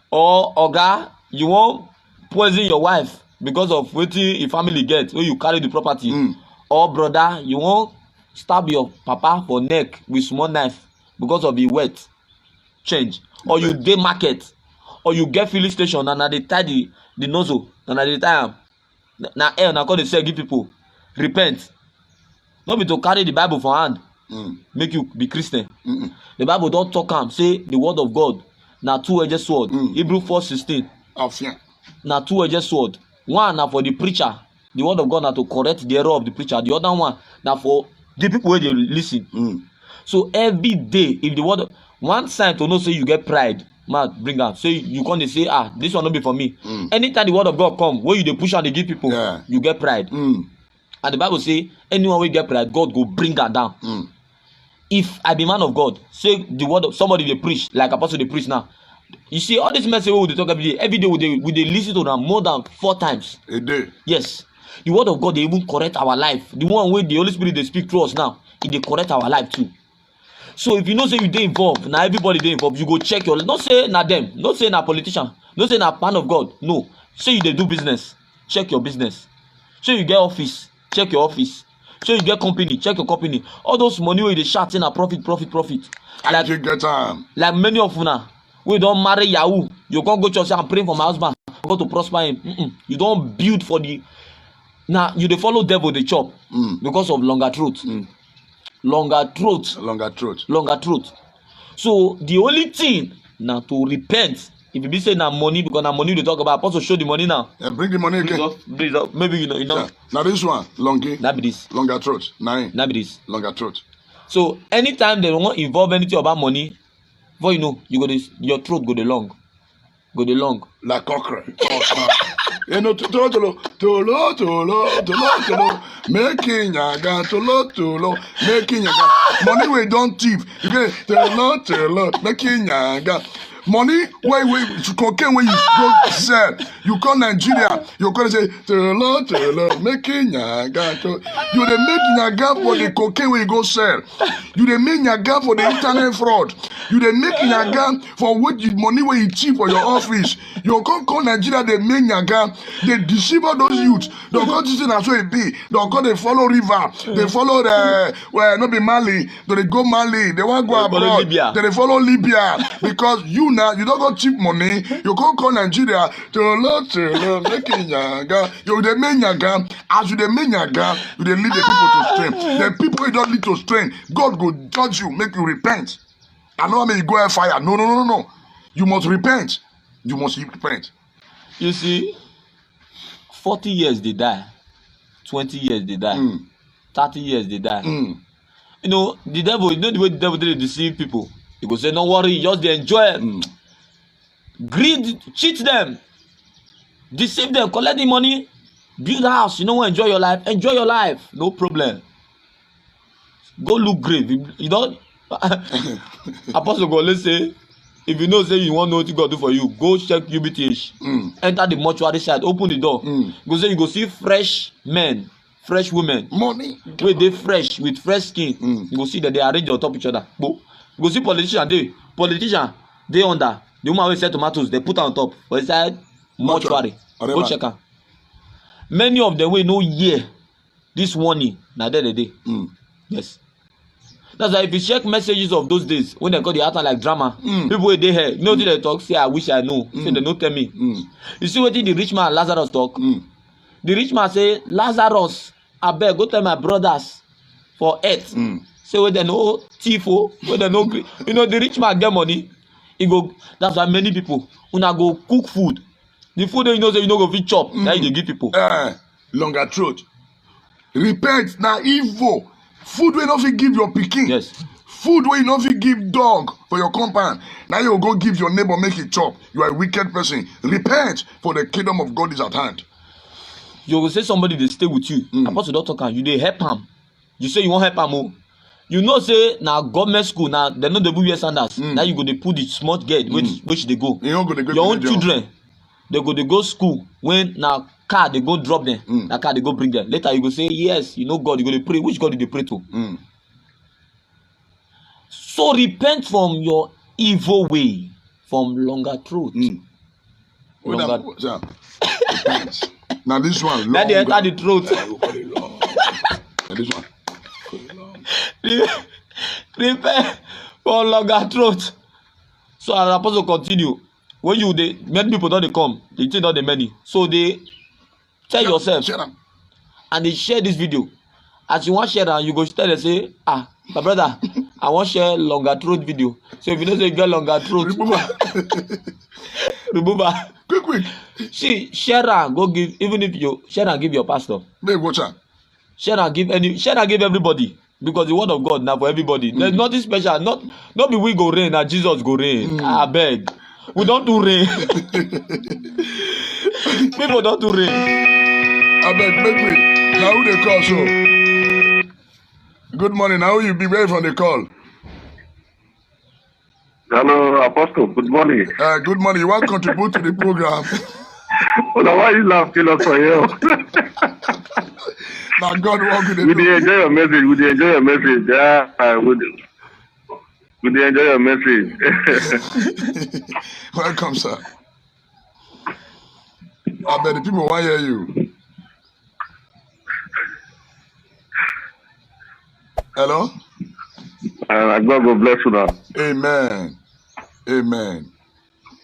or oga you wan poison your wife because of wetin your family get wey you carry the property, or brother you wan stab your papa for neck with small knife because of the wet change, or you dey market, or you get filling station and na dey tie the nozzle and na dey tie am na air na come dey sell give people. Repent. No be to carry the bible for hand make you be Christian. The bible don talk am say the word of God na two-edged sword. Hebrew 4:16 na two-edged sword. One na for the preacher, the word of God na to correct the error of the preacher. The other one na for the people wey dey lis ten. So every day if the word, one sign to know say you get pride, man bring am. Say you come dey say this one no be for me. Anytime the word of God come wey you dey push am dey give people, you get pride. And the bible say anyone wey get pride, God go bring am down. If I be man of God, say the word of somebody dey preach like apostle dey preach now, you see all this message wey we dey talk every day we dey lis ten to am more than 4 times a day. Yes, the word of God dey even correct our life. The one wey the Holy Spirit dey speak through us now, e dey correct our life too. So if you know say you dey involved, na everybody dey involved, you go check your, no say na them, no say na politician, no say na man of God, no. Say you dey do business, check your business. Say you get office, check your office. Say you get company, check your company. All those money wey you dey shout say na profit. Like you get like many of una wey don marry yahoo, you come go church say I'm praying for my husband, God to prosper him. You don build for the, now you dey follow devil dey chop because of longer throat. Longer throat. So the only thing na to repent. If you be say na money, because na money they talk about, apostle show the money now. Bring the money again. Bring up. Maybe you know. Yeah. Now this one, longi. That be this. Longer throat. Nine. That be this. Longer throat. So anytime they want involve anything about money, before you know, you go this, your throat go the long. Like cockerel. You know, tolo, making yaga, tolo, making yaga. Money we don't thief. You get tolo, making yaga. Money where cocaine when you go sell, you call Nigeria, you call say tolo, making yaga. You dey make yaga for the cocaine when you go sell. You dey make yaga for the internet fraud. You dey make yaga for what you money where you cheap for your office. You come call Nigeria, they make yaga, they deceive all those youths. They go to say that's what it be. They go they follow river, they follow the not be Mali, they go Mali, they want to go abroad, they follow Libya because you now you don't got cheap money. You can't call Nigeria to making yaga. You dey make yaga. As you dey make yaga, you dey lead the people to strain. The people you don't lead to strain, God go judge you, make you repent. I know how you go and fire. No. You must repent. You must repent. You see, 40 years they die, 20 years they die, 30 years they die. You know the devil. You know the way the devil dey deceive people. He go say, "Don't worry, just dey enjoy." Greed, cheat them, deceive them, collect the money, build a house. You know what? Enjoy your life. Enjoy your life. No problem. Go look grave. You don't. Apostle go let's say, if you know say you want know what God do for you, go check UBTH. Enter the mortuary side. Open the door. Go say you go see fresh men, fresh women. Money. Wey dey fresh with fresh skin. You go see that they arrange on top of each other. You go see politician dey under. The woman wey sell tomatoes, they put on top for inside mortuary. Go check am. Many of them wey no hear this warning, na there they dey. Yes. That's why if you check messages of those days when they call the actor like drama, people wey dey here, you know what they talk? Say I wish I know. Say they no tell me. You see wetin the rich man Lazarus talk? The rich man say, Lazarus, abeg go tell my brothers for earth. say where they no thief, where they no, you know, the rich man get money. He go. That's why many people una go cook food. The food that you know say you no go fit chop. Now you dey give people. Longer throat. Repent na evil. Food wey you no fit give your pikin. Yes. Food wey you no fit give dog for your compound. Now you go give your neighbor make it chop. You are a wicked person. Repent, for the kingdom of God is at hand. You go say somebody dey stay with you. Apostle don talk am. You dey help am. You say you wan help am o. You know say na government school na dem no dey wear sandals. Now you go dey put the small girl which dey go. You no go dey go. Your own children they go dey go school when na car dey go drop them. Na car dey go bring them. Later you go say yes, you know God. You go dey pray. Which God you dey pray to? So repent from your evil way, from longer truth. Repent. Now this one. Let they enter the truth. Now this one. Repent for longer truth. So as apostle continue, when you dey many people don dey come, they think not the many. So they tell yourself and they share this video. As you wan share am, you go tell them say, my brother, I wan share longer truth video. So if you know say you get longer truth, remove am. Quick. See, share am go give, even if you share am give your pastor. Make watch am. Share and give everybody, because the word of God now for everybody. There's nothing special. Not be we go reign, and Jesus go reign. I beg. We don't do rain. People don't do rain. I beg, make me. Now who they call so? Good morning. Now you be ready from the call. Hello, Apostle. Good morning. Good morning. You want to contribute to the program? Well, why you laughing us for you? Now God walk with We did enjoy your message. We did enjoy your message. Yeah, we did enjoy your message. Welcome, sir. I bet the people want to hear you. Hello? God will bless you now. Amen. Amen.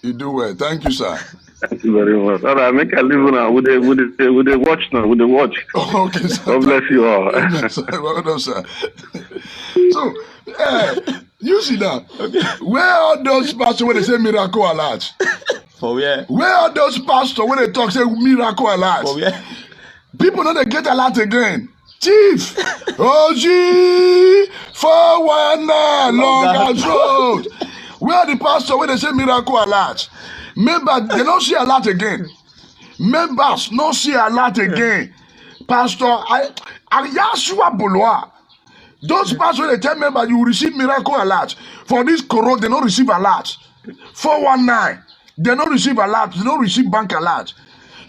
You do well. Thank you, sir. Thank you very much. All right, make a leave now. With the watch now. With the watch. Okay, sir. God bless you all. Amen, sir. Well done, sir. So, you see that? Okay. Where are those pastors when they say miracle alert? For where? Where are those pastors when they talk say miracle alert? For where? People know they get alert again. Chief, OG, 419, Longer Road. Where are the pastors when they say miracle alert? Members, they don't see alert again. Members don't see alert again. Pastor, Yashua Boloa. Those pastors when they tell members you will receive miracle alert. For this corona, they don't receive alert. 419, they don't receive alert. They don't receive bank alert.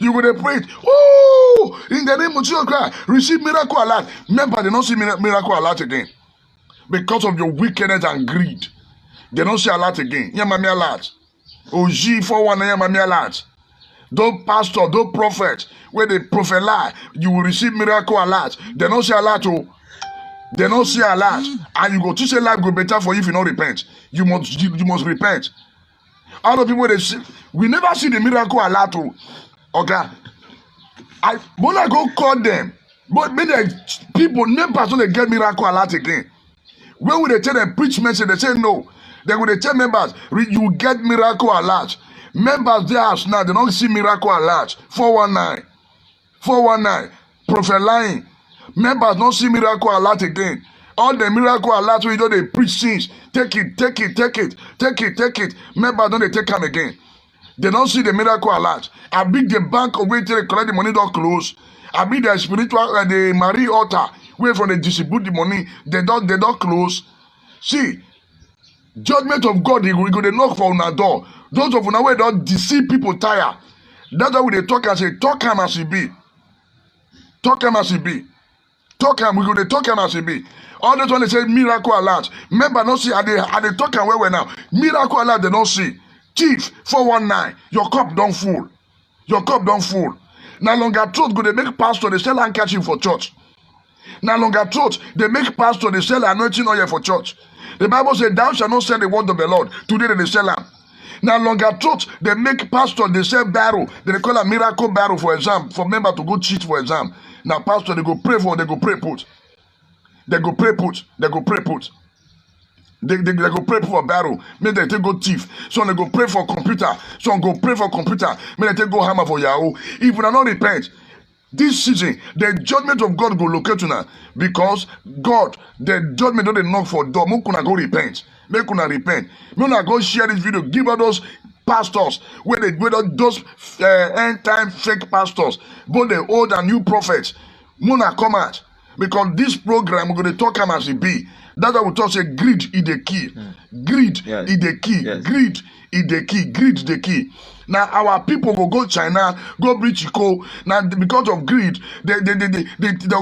You go to pray, oh, in the name of Jesus Christ, receive miracle alert. Remember, they don't see miracle alert again. Because of your wickedness and greed. They don't see alert again. Yamami alert. OG 419 Yamami alert. Those pastor, those prophet, where they prophet lie, you will receive miracle alert. They don't see alert, oh. They don't see alert. And you go to say life go better for you if you don't repent. You must repent. All the people they see, we never see the miracle alert, oh. Okay, when I go call them, but many people never so they get miracle alert again. When will they tell them preach message? They say no. They will tell members you get miracle alert. Members there now they don't see miracle alert. 419, prophet lying. Members don't see miracle alert again. All the miracle alert we do they preach since. Take it. Members don't they take them again. They don't see the miracle alert. I beat the bank of where they collect the money don't close. I beat the spiritual the Marie altar where from they distribute the money. They don't close. See, judgment of God, we go to knock for our door. Those of you where don't deceive people tire. That's why they talk and say, talk him as he be. Talk him as he be. Talk him, we go to talk him as he be. All those when they say miracle alert. Remember, don't see, are they talking where we now? Miracle alert, they don't see. Chief 419, your cup don't full. Your cup don't full. Now longer truth go they make pastor they sell handkerchief for church. Now longer truth they make pastor they sell anointing oil for church. The Bible says thou shalt not sell the word of the Lord. Today they sell them. Now longer truth they make pastor they sell barrel. They call a miracle barrel for exam for member to go cheat for exam. Now pastor they go pray put. They go pray put. They go pray put. They go pray for barrel. Make they take go thief. Some they go pray for computer. Some go pray for computer. Make they take go hammer for Yahoo. If we are not repent, this season, the judgment of God go locate you now. Because God, the judgment don't they knock for door. Make una go repent. Make una repent. Make una go share this video. Give out those pastors where those end time fake pastors, both the old and new prophets. Muna come out. Because this program, we're going to talk about as it be. That's why we talk say greed is the key. Greed is the key. Greed is the key. Greed is the key. Now our people will go China, go Brichico. Now because of greed, they'll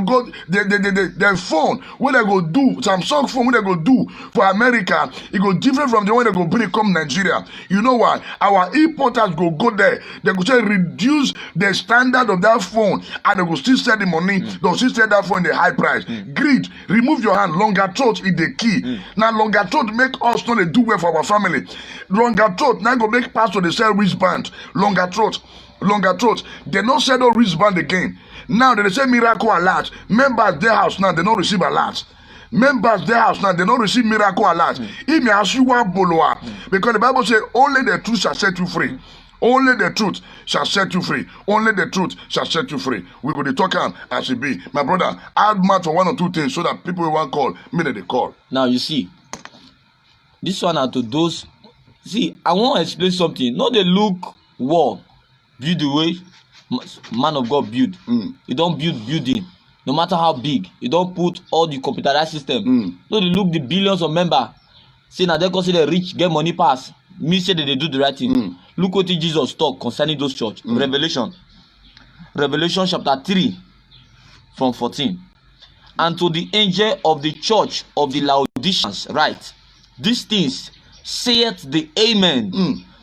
go their phone. What they go do? Samsung phone. What they go do for America? It go different from the one they go bring come Nigeria. You know why? Our importers go there. They go say reduce the standard of that phone, and they go still sell the money. They'll still sell that phone in the high price. Greed. Remove your hand. Longer throat is the key. Now longer throat make us not do well for our family. Longer throat now go make pastor they sell wristband. Longer throat. They don't sell no wristband again. Now they say miracle alert. Members their house now they don't receive alert. Members their house now they don't receive miracle alert. If me ask you one boloa, because the Bible says only the truth shall set you free. Only the truth shall set you free. Only the truth shall set you free. We go to talk as it be. My brother, add much for one or two things so that people will want call. Me they call. Now you see, this one are to those. See, I want to explain something. Not the look wall build the way man of God build. You don't build building, no matter how big. You don't put all the computerized system. No, they look the billions of members. See now they consider rich get money pass. Me say that they do the right thing. Look what Jesus talk concerning those church. Revelation chapter 3 from 14. And to the angel of the church of the Laodiceans write, these things saith the Amen,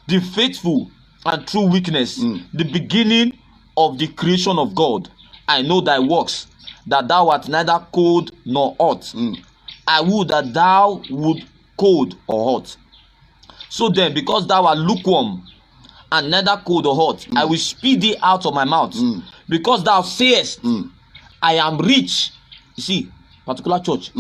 the faithful and true witness, the beginning of the creation of God. I know thy works, that thou art neither cold nor hot. I would that thou would cold or hot. So then, because thou art lukewarm and neither cold or hot, I will spit thee out of my mouth. Because thou sayest, I am rich. You see, particular church.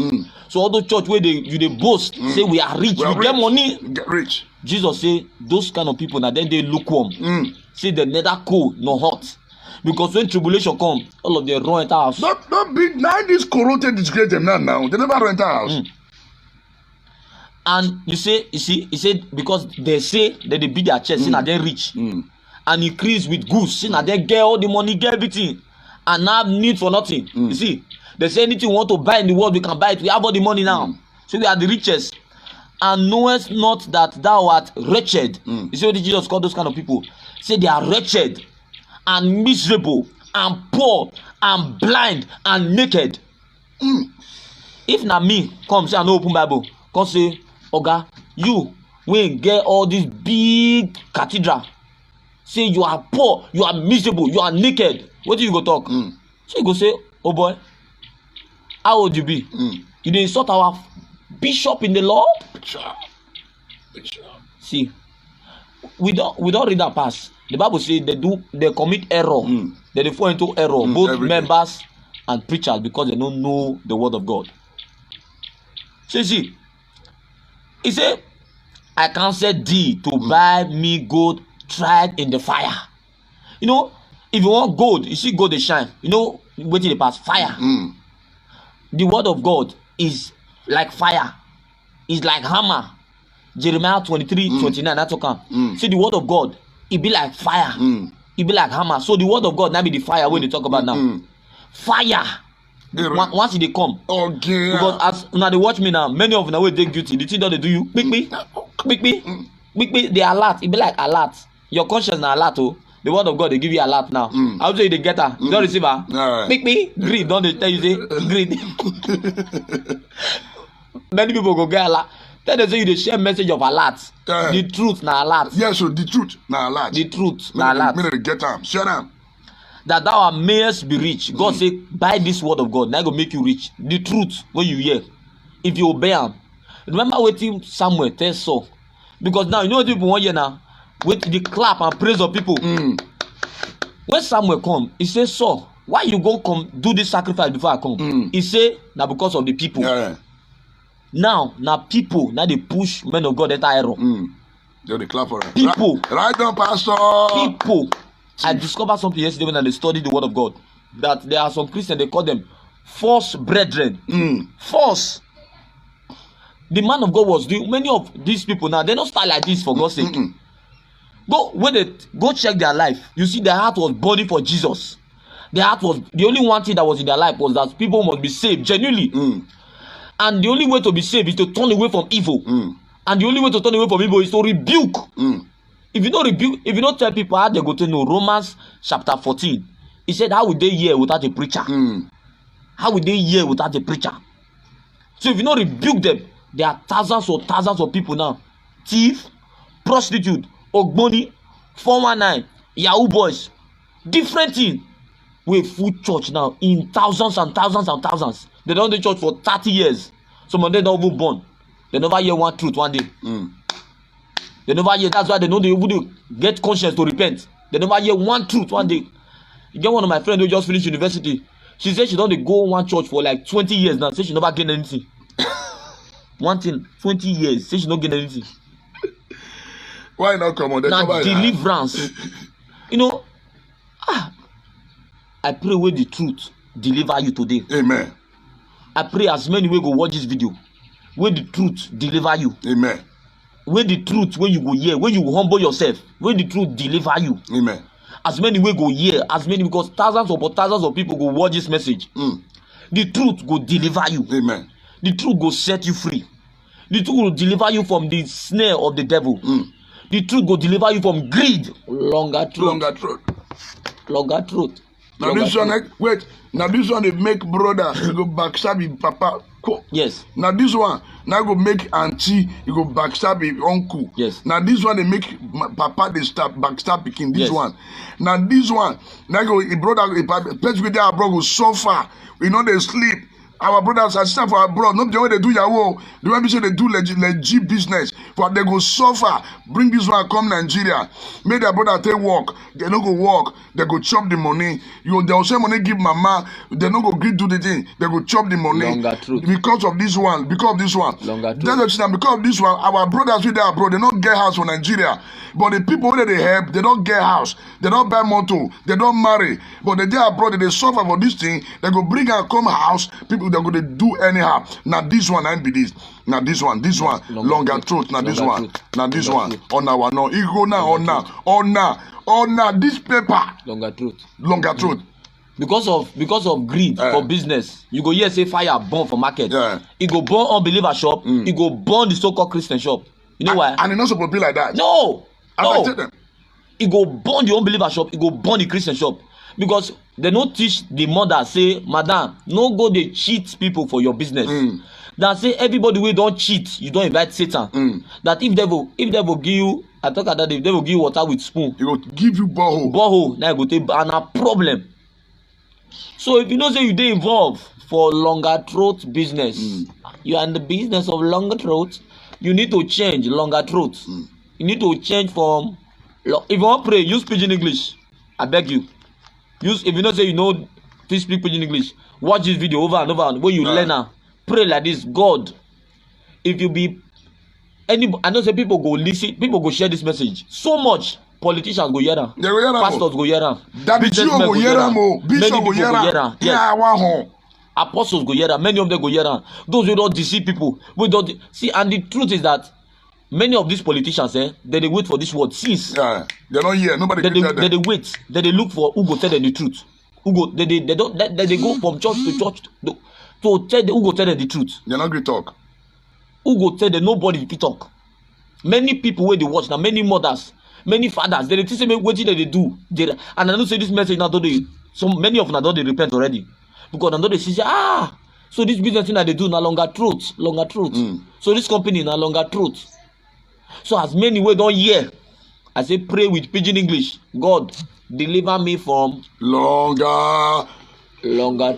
So all those church where they boast, say we are rich, we get money. Get rich. Jesus say those kind of people now then they lukewarm. Say they neither cold nor hot. Because when tribulation come, all of them run enter house. Not big. Now this corrupted disgrace them now. They never enter house. And you see, he said because they say that they beat their chest, say now they rich, and increase with goods, say now they get all the money, get everything, and now need for nothing. You see, they say anything we want to buy in the world, we can buy it. We have all the money now, so we are the richest. And knowest not that thou art wretched. You see what Jesus called those kind of people? Say they are wretched and miserable and poor and blind and naked. If na me come say I no open Bible, come say, Oga, you wey get all this big cathedral, say you are poor, you are miserable, you are naked. What do you go talk? So you go say, oh boy, how old you be? You dey insult our bishop in the Lord? See, we don't read that pass. The Bible says they commit error. They fall into error, both members and preachers, because they don't know the word of God. So you see, he said, I counsel thee to buy me gold tried in the fire. You know, if you want gold, you see gold they shine. You know, waiting the past fire. The word of God is like fire. It's like hammer. Jeremiah 23:29. That's okay. See the word of God, it be like fire. It be like hammer. So the word of God now be the fire when they talk about now. Fire. Once they come, because as now they watch me now, many of them will take guilty. The thing that they do you, they alert. It be like alert. Your conscience now alert. Oh, the word of God they give you alert now. How say they get her? You don't receive her. Greed. Don't they tell you say greed? Many people go get alert. Then they say you they share message of alert. The truth now alert. Yes, so the truth now alert. The truth now alert. Me get them. Share them. That thou mayest be rich. God say, buy this word of God. Now it go make you rich. The truth when you hear, if you obey him. Remember waiting Samuel tell Saul. Because now you know what people want here now. With the clap and praise of people. When Samuel come, he says, Saul, why you go come do this sacrifice before I come? He say na because of the people. Yeah. Now people now they push men of God enter error. They clap for it. People. Right on, Pastor. People. I discovered something yesterday when I studied the word of God. That there are some Christians, they call them false brethren. False. The man of God was doing, many of these people now, they don't start like this for God's sake. Go check their life. You see, their heart was burning for Jesus. Their heart was, the only one thing that was in their life was that people must be saved genuinely. And the only way to be saved is to turn away from evil. And the only way to turn away from evil is to rebuke. If you don't rebuke, if you don't tell people how they go to know, Romans chapter 14, he said, how would they hear without a preacher? How would they hear without a preacher? So if you don't rebuke them, there are thousands of people now. Thief, prostitute, ogboni, 419, Yahoo boys, different things. We full church now in thousands and thousands and thousands. They don't do church for 30 years. Some of them don't even born. They never hear one truth one day. They never hear. That's why they know they would get conscience to repent. They never hear one truth one day. You get one of my friends who just finished university. She said she don't go one church for like 20 years now. Say she never gain anything. One thing, 20 years. Say she not gain anything. Why not come on? Now deliverance. You know, I pray with the truth deliver you today. Amen. I pray as many will go watch this video. Where the truth deliver you. Amen. Where the truth, when you go hear, when you humble yourself, where the truth deliver you. Amen. As many will go hear, as many, because thousands of people go watch this message. The truth go deliver you. Amen. The truth go set you free. The truth will deliver you from the snare of the devil. The truth will deliver you from greed. Longer truth. Longer truth. Longer truth. Now this one, wait. Now this one they make brother, you go backstab his papa. Yes. Now this one, now go make auntie, you go backstab his uncle. Yes. Now this one they make papa they backstab picking. This one. Now this one, now go a brother, a person with their brother go suffer. You know they sleep. Our brothers are stuff for our abroad. Not the way they do Yahoo. The way we say they do legit business. But they go suffer. Bring this one come Nigeria. Make their brother take work. They no go work. They go chop the money. They will say money give mama. They no go agree do the thing. They go chop the money. Longer truth. Because of this one. Because of this one. Longer truth. That's what because of this one. Our brothers with their abroad. They don't get house for Nigeria. But the people that they help, they don't get house. They don't buy motor. They don't marry. But they abroad. They suffer for this thing. They go bring and come house. People they're going to do anyhow. Now this one and be this. Now this one longer truth. Now this one. Now this one. On our no ego now on now this paper. Longer truth. Longer truth. Because of greed for business, you go here say fire burn for market. Yeah. It go burn unbeliever shop. It go burn the so-called Christian shop. You know why? And it's not supposed to be like that. No. I tell them. It go burn the unbeliever shop. It go burn the Christian shop. Because they don't teach the mother say, madam, no go they cheat people for your business. That say everybody will don't cheat, you don't invite Satan. That if devil give you, I talk about that if devil give you water with spoon, he will give you borehole. Now you go take and a problem. So if you know say you dey involved for longer throat business, you are in the business of longer throat, you need to change longer throat. You need to change from if you want to pray, use pidgin English. I beg you. Use if you know say you know to speak pidgin English, watch this video over and over and when you learn now, pray like this. God, if you be any, I know say people go listen, people go share this message so much. Politicians go hear am, pastors go hear am, businessmen go hear am, bishop go hear am, yes. Apostles go hear am, many of them go hear am. Those who don't deceive people, we don't see. And the truth is that many of these politicians, they wait for this word since. Yeah, they don't hear. Nobody can tell them. They wait. They look for who go tell them the truth. Who go? They go from church to church to tell them who go tell them the truth. They're not going to talk. Who go tell them nobody can talk. Many people where they watch now, many mothers, many fathers, they teach them what they do. And I don't say this message now. So many of them don't they repent already because now they say so this business thing that they do no longer truth. So this company no longer truth. So as many way don't hear, I say pray with pidgin English. God, deliver me from longer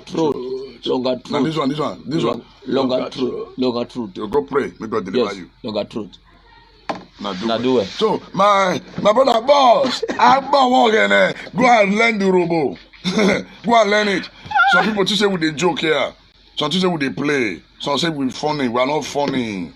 truth. Now this one. Longer truth. You go pray, may God deliver you. Longer truth. Now do it. So my brother boss, I'm not walking. Go and learn the robo. Go and learn it. Some people just say we dey joke here. Some people say we dey play. Some say we funny. We are not funny.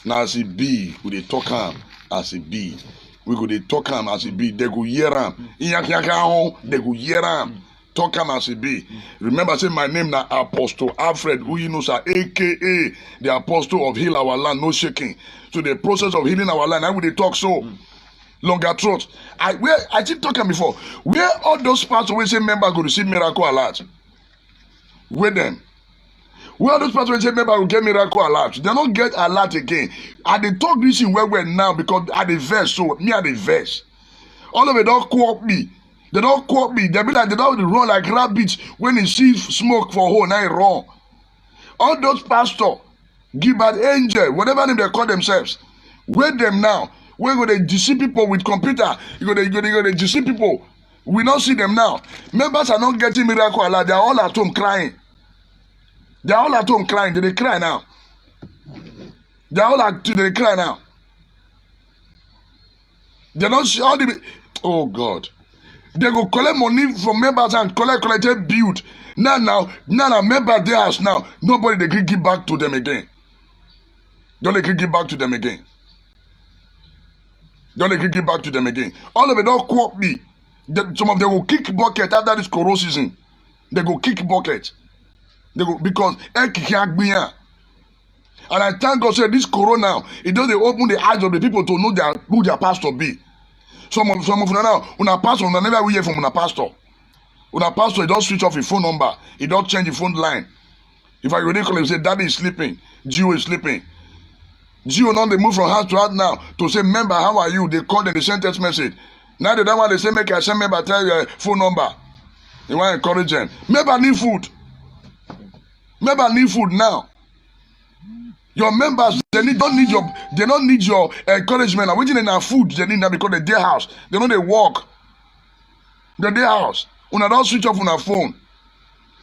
Now as it be, we dey talk am as it be. We go dey talk am as it be. They go hear am. They go hear am. Talk am as it be. Remember, say my name na Apostle Alfred Uyinosa, aka the Apostle of Heal Our Land, no shaking. So the process of healing our land, I will dey talk so. Longer throat. I did talk before. Where all those parts where say members go receive miracle alert? Where them? Where all those parts where say members will get miracle alert? They don't get alert again. I dey talk this in where now because I the verse. So me I the verse. All of it don't quote me. They don't quote me. They be like they don't run like rabbits when they see smoke for hole. Now they run. All those pastors, give bad angel, whatever name they call themselves. Where them now? We're going to deceive people with computer. You're going to deceive people. We don't see them now. Members are not getting miracle alert. They are all at home crying. They are all at home crying. They cry now. They are all they cry now. They don't see all the. Oh God. They go collect money from members and collect build. Now, member their house now. Nobody they give back to them again. Don't they give back to them again. Don't they give back to them again. All of it don't quote me. Some of them will kick bucket after this corona season. They go kick bucket. They go because and I thank God say this corona it doesn't open the eyes of the people to know who their pastor be. Some of them now, una pastor, una never hear from una pastor. Una pastor, he don't switch off his phone number. He don't change the phone line. If I really call him, say daddy is sleeping, Gio is sleeping. Gio now they move from house to house now to say, member, how are you? They call them, they send text message. Now they don't want to say, make I send member, tell your phone number. They want to encourage them. Member need food. Member need food now. Your members, they don't need your encouragement. And waiting in our food, they need that because they their house. They know they walk. They their house. Una don't switch off on our phone.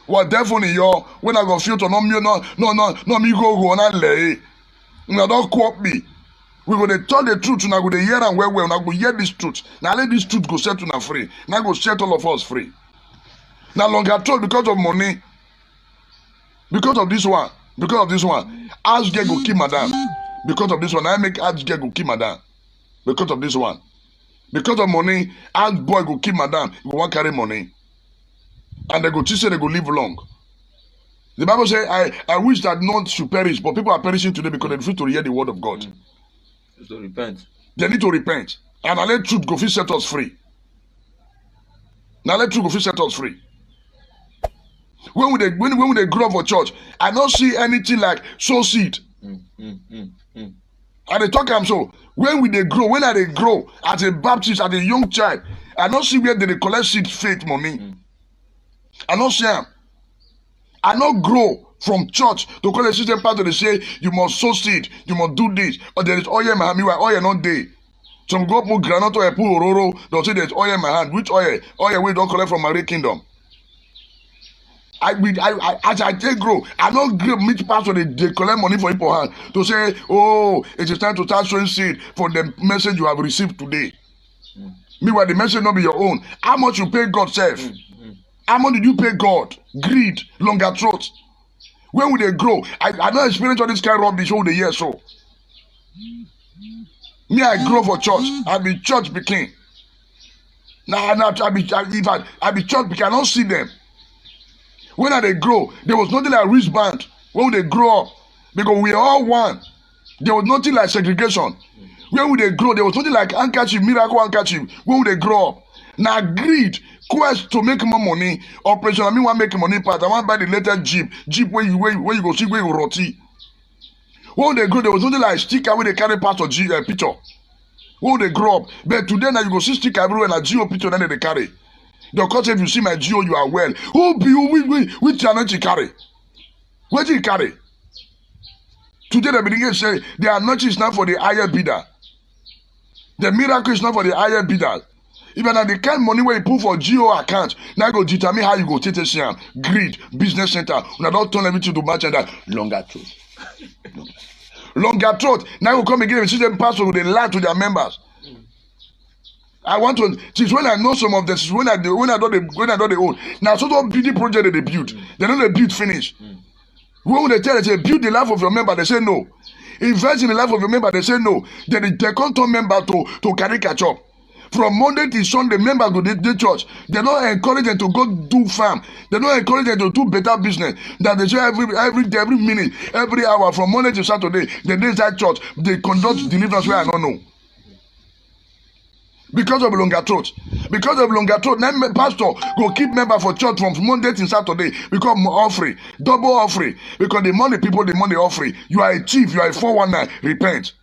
What definitely your when I go filter no me go na lay. Una don't quote me. We go to tell the truth. Una go to hear and well. Una go hear this truth. Now let this truth go set una free. Now go set all of us free. Now longer told because of money. Because of this one. Because of this one. Ask get go kill madam. Because of this one. I make ask get go kill madam. Because of this one. Because of money, ask boy go kill madam. He go want carry money. And they go teach say they go live long. The Bible says, I wish that none should perish, but people are perishing today because they refuse to hear the word of God. To repent. They need to repent. And now let truth go fit set us free. Now let truth go fit set us free. When they grow up for church, I don't see anything like sow seed. And they talk am so. When they grow as a Baptist, as a young child, I don't see where they collect seed faith money. I don't see them. I don't grow from church to call a system part of the say you must sow seed, you must do this, or there is oil in my hand, oil not there. Some go put granite oil, put ororo, they'll say there's oil in my hand. Which oil? Oil we don't collect from Maria Kingdom. As I take grow, I don't meet pastor they collect money for people hand to say, oh, it is time to start sowing seed for the message you have received today. Meanwhile, the message not be your own. How much you pay God, self? How much did you pay God? Greed, longer throat. When will they grow? I don't experience all this kind of rubbish over the years. So, me, I grow for church. I be church became. Now, I be church became. I don't see them. When they grow, there was nothing like wristband. When they grow up, because we are all one. There was nothing like segregation. When would they grow? There was nothing like handkerchief, miracle handkerchief. When would they grow up? Now greed, quest to make more money. Operation, I mean, want make money part. I want to buy the latest Jeep where you go see where you roti. When they grow, there was nothing like sticker where they carry part of picture. When they grow up, but today now you go see sticker everywhere and a geo picture then they carry. Of course, if you see my geo, you are well. Who be you? Which channel you carry? Where do you carry? Today the beginning say the anointing is not for the higher bidder. The miracle is not for the higher bidder. Even at the kind of money where you put for geo account, now go determine how you go take it. Greed, business center. Now don't turn everything to merchandise. Longer truth. Longer truth. Now you come again and see them pastor with a lie to their members. I want to. Since when I know some of this, when I do the old. Now, sort of beauty project that they build, they don't they build finish. When they tell you build the life of your member, they say no. Invest in the life of your member, they say no. Then they can't turn member to carry catch up. From Monday to Sunday, members go to the church. They don't encourage them to go do farm. They don't encourage them to do better business. That they say every minute, every hour, from Monday to Saturday, the days at church, they conduct deliverance where I don't know. Because of longer throat. Because of longer throat, then pastor go keep member for church from Monday to Saturday because offering, double offering. Because the money people, the money offering. You are a chief, you are a 419, repent.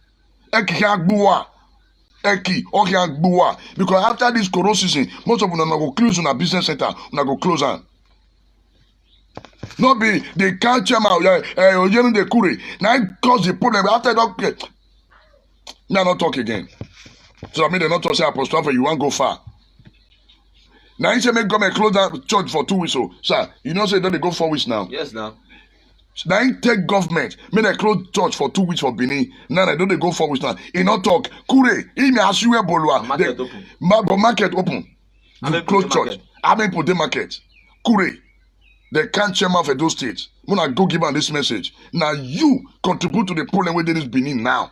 Because after this corona season, most of them go close on a business center, go close on. Not be they can't check out the curry. Now cause the problem after that. Now not talk again. So I mean they not talk say Apostle you won't go far. Now you say make government close down church for 2 weeks. So sir, you know say don't they go 4 weeks now? Yes, now. Now you take government, make they close church for 2 weeks for Benin. Now they don't they go 4 weeks now. He not talk. Kure, he may ask you where Bolua. Market open. Market open. You close church. I mean put the market. Kure, they can't chairman for those states. When I go give them this message. Now you contribute to the problem where there is Benin now.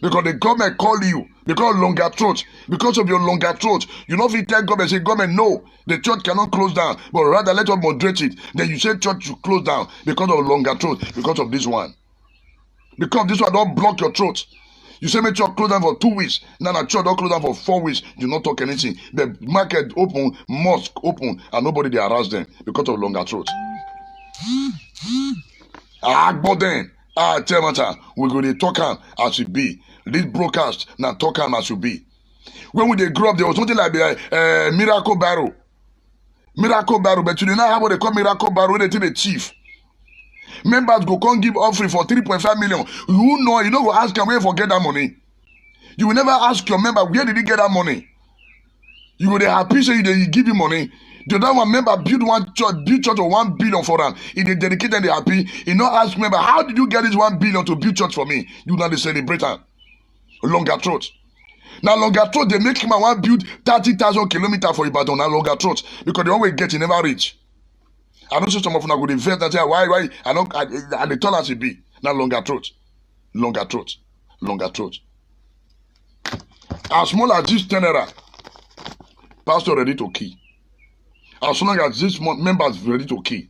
Because the government call you, because longer throat, because of your longer throat, you know if you tell government, say government, no, the church cannot close down, but rather let us moderate it. Then you say church should close down because of longer throat, because of this one. Because this one don't block your throat. You say make church close down for 2 weeks, now the church don't close down for 4 weeks, you not talk anything. The market open, mosque open, and nobody they harass them because of longer throat. But then, tell matter, we go to talk as it be. This broadcast now talk as you be. When they grew up, there was something like the miracle barrel. Miracle barrel, but you know how they call miracle barrel when they tell the chief. Members go come give offering for 3.5 million. You don't go ask them where forget that money. You will never ask your member where did he get that money. You will happy say you give him money. The other one member build church of 1 billion for them. If they dedicate and they happy, you not ask member how did you get this 1 billion to build church for me? You not the celebrator. Longer throat. Now longer throat they make him want build 30,000 kilometers for Ibadan. Now longer throat because they always get in never reach. I don't see some of them go the vet and say why I they tell us it be now longer throat, longer throat, longer throat. As small as this tenera, pastor ready to kill. As long as this members ready to kill,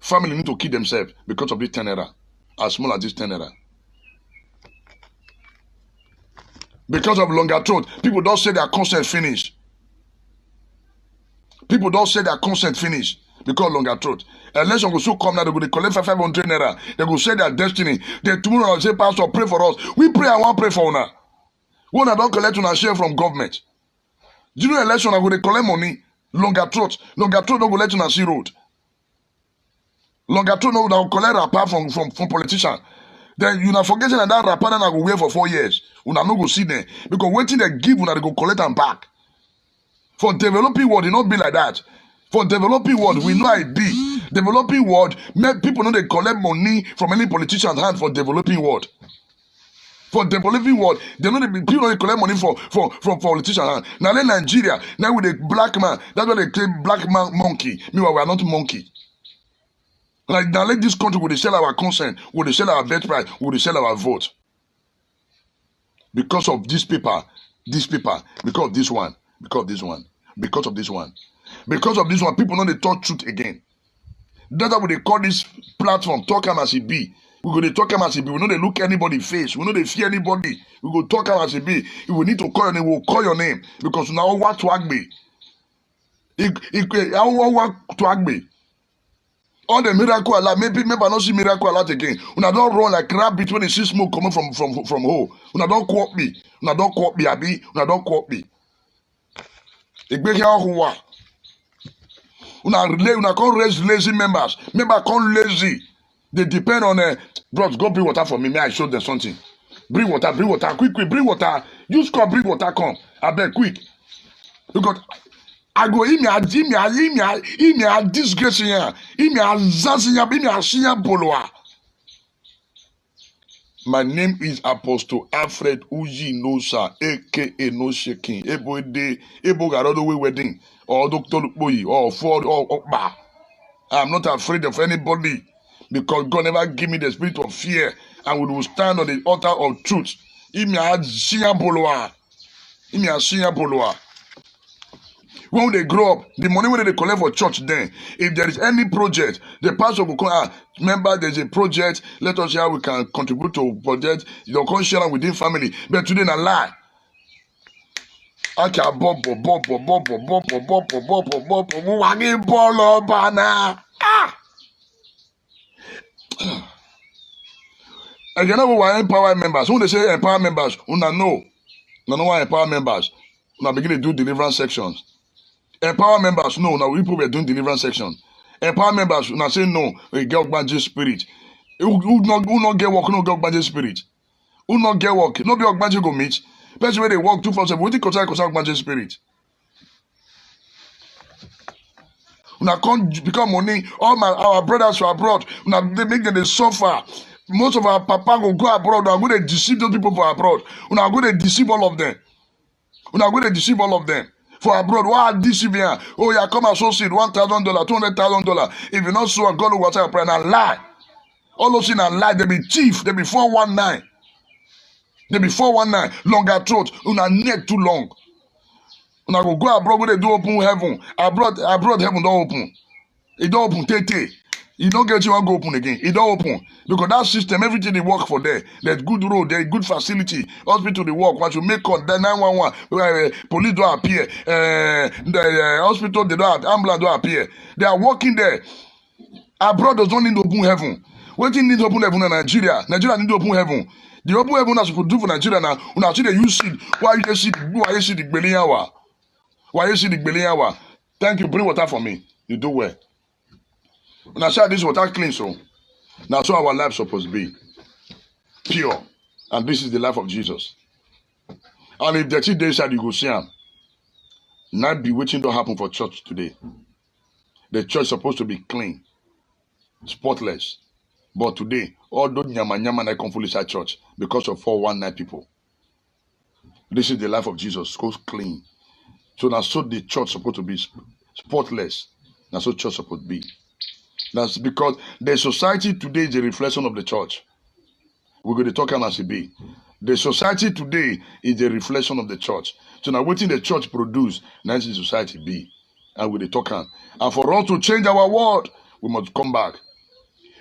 family need to kill themselves because of this tenera. As small as this tenera. Because of longer throat, people don't say their consent finished. People don't say their consent finished because of longer throat. Election will so come now, they go collect 500 naira. They go say their destiny. Then tomorrow say, Pastor, pray for us. We pray, I want to pray for una. Una don't collect una share from government. Do you know election I go they collect money? Longer throat don't go let una see road. Longer throat no go collect apart from politicians. Then you not forgetting that rapper that I go wait for 4 years. Una no go see them because waiting they give una they go collect them back. For developing world, it not be like that. For developing world, we know it be. Developing world, people know they collect money from any politician's hand for developing world. For developing world, they know people know they collect money from politician's hand. Now in Nigeria, now with a black man, that's why they claim black man monkey. Meanwhile, we are not monkey. Like now, let this country, will they sell our consent? Will they sell our birth price? Will they sell our vote? Because of this paper, because of this one, because of this one, because of this one, because of this one, people know they talk truth again. That's why they call this platform talk as it be. We go to talk as it be. We know they look anybody face. We know they fear anybody. We go talk as it be. If we need to call your name, we'll call your name because now what to me? What to me? All the miracle Allah, maybe not see miracle Allah again. Una don't run like rabbit when they see smoke coming from hole. Una don't quote me. Una don't quote me, Abi. Una don't quote me. Una can't raise lazy members. Members can't lazy. They depend on bros, go bring water for me. May I show them something? Bring water, quick, bring water. Use cup, bring water, come. I beg, quick. Because I go ime a disgrace here. Ime a zansinya, ime a shinya boloa. My name is Apostle Alfred Uji Nosa, aka No Shaking. Ebo de Ebo Garodo wedding or Dr. Boy or Ford or Okba. I'm not afraid of anybody because God never gave me the spirit of fear, and we will stand on the altar of truth. Imi a siya boloa. Imi a siya boloa. When they grow up, the money when they collect for church then, if there is any project, the pastor will come, remember there's a project, let us see how we can contribute to project, you can share within family. But today na lie. Okay, again, we want empower members. When they say empower members, una know why empower members. Una begin to do deliverance sections. Empower members, no. Now people were doing deliverance section. Empower members, now say no. We get Ogbanji spirit. Who not get work? No get Ogbanji spirit. Who not get work? No be Ogbanji go meet. Person where they work 247. What do you consider Ogbanji spirit? Una can't become money. All our brothers are abroad. Una they make them they suffer. Most of our papa go abroad. Una go to deceive those people for abroad. Una go to deceive all of them. Una go to deceive all of them. For abroad, why deceive here? Oh, yeah, come associate $1,000, $200,000. If you not so, God will watch your prayer and lie. All those things are lie. They be thief. They be 419. They be 419. Longer throat. Una neck too long. Una go abroad where they do open heaven. Abroad heaven don't open. It don't open. Tete. You don't get you want to go open again. It don't open. Because that system, everything they work for there. There's good road, there's good facility. Hospital they work. Once you make call, the 911, police don't appear. The hospital, they don't ambulance don't appear. They are working there. Abroad does not need to open heaven. What do you need to open heaven in Nigeria? Nigeria need to open heaven. The open heaven that's supposed to do for Nigeria now. When I see the use it, why you see the belly hour? Why you see the belly hour? Thank you. Bring water for me. You do well. When I say this water clean, so now so our life supposed to be pure, and this is the life of Jesus. And if dirty days that you go see him, not be waiting to happen for church today. The church supposed to be clean, spotless, but today all those nyama that come full inside church because of 419 people. This is the life of Jesus, goes clean. So now so the church supposed to be spotless. Now so church supposed to be. That's because the society today is a reflection of the church. We're going to talk about it. The society today is a reflection of the church. So now what the church produce, now the society be. And we're talking. And for us to change our world, we must come back.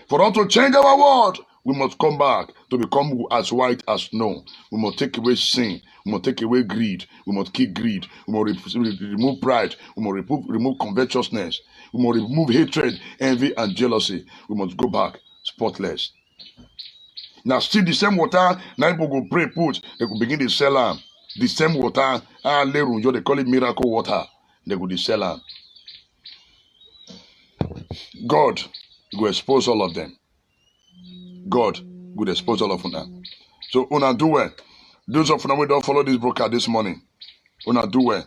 For us to change our world, we must come back to become as white as snow. We must take away sin. We must take away greed. We must kill greed. We must remove pride. We must remove covetousness. We must remove hatred, envy, and jealousy. We must go back spotless. Now, still the same water, now people go pray, put, they will begin to sell them. The same water, they call it miracle water. They go to sell them. God will expose all of them. God will expose all of them. So, una do well. Those of you who don't follow this broadcast this morning, una do well.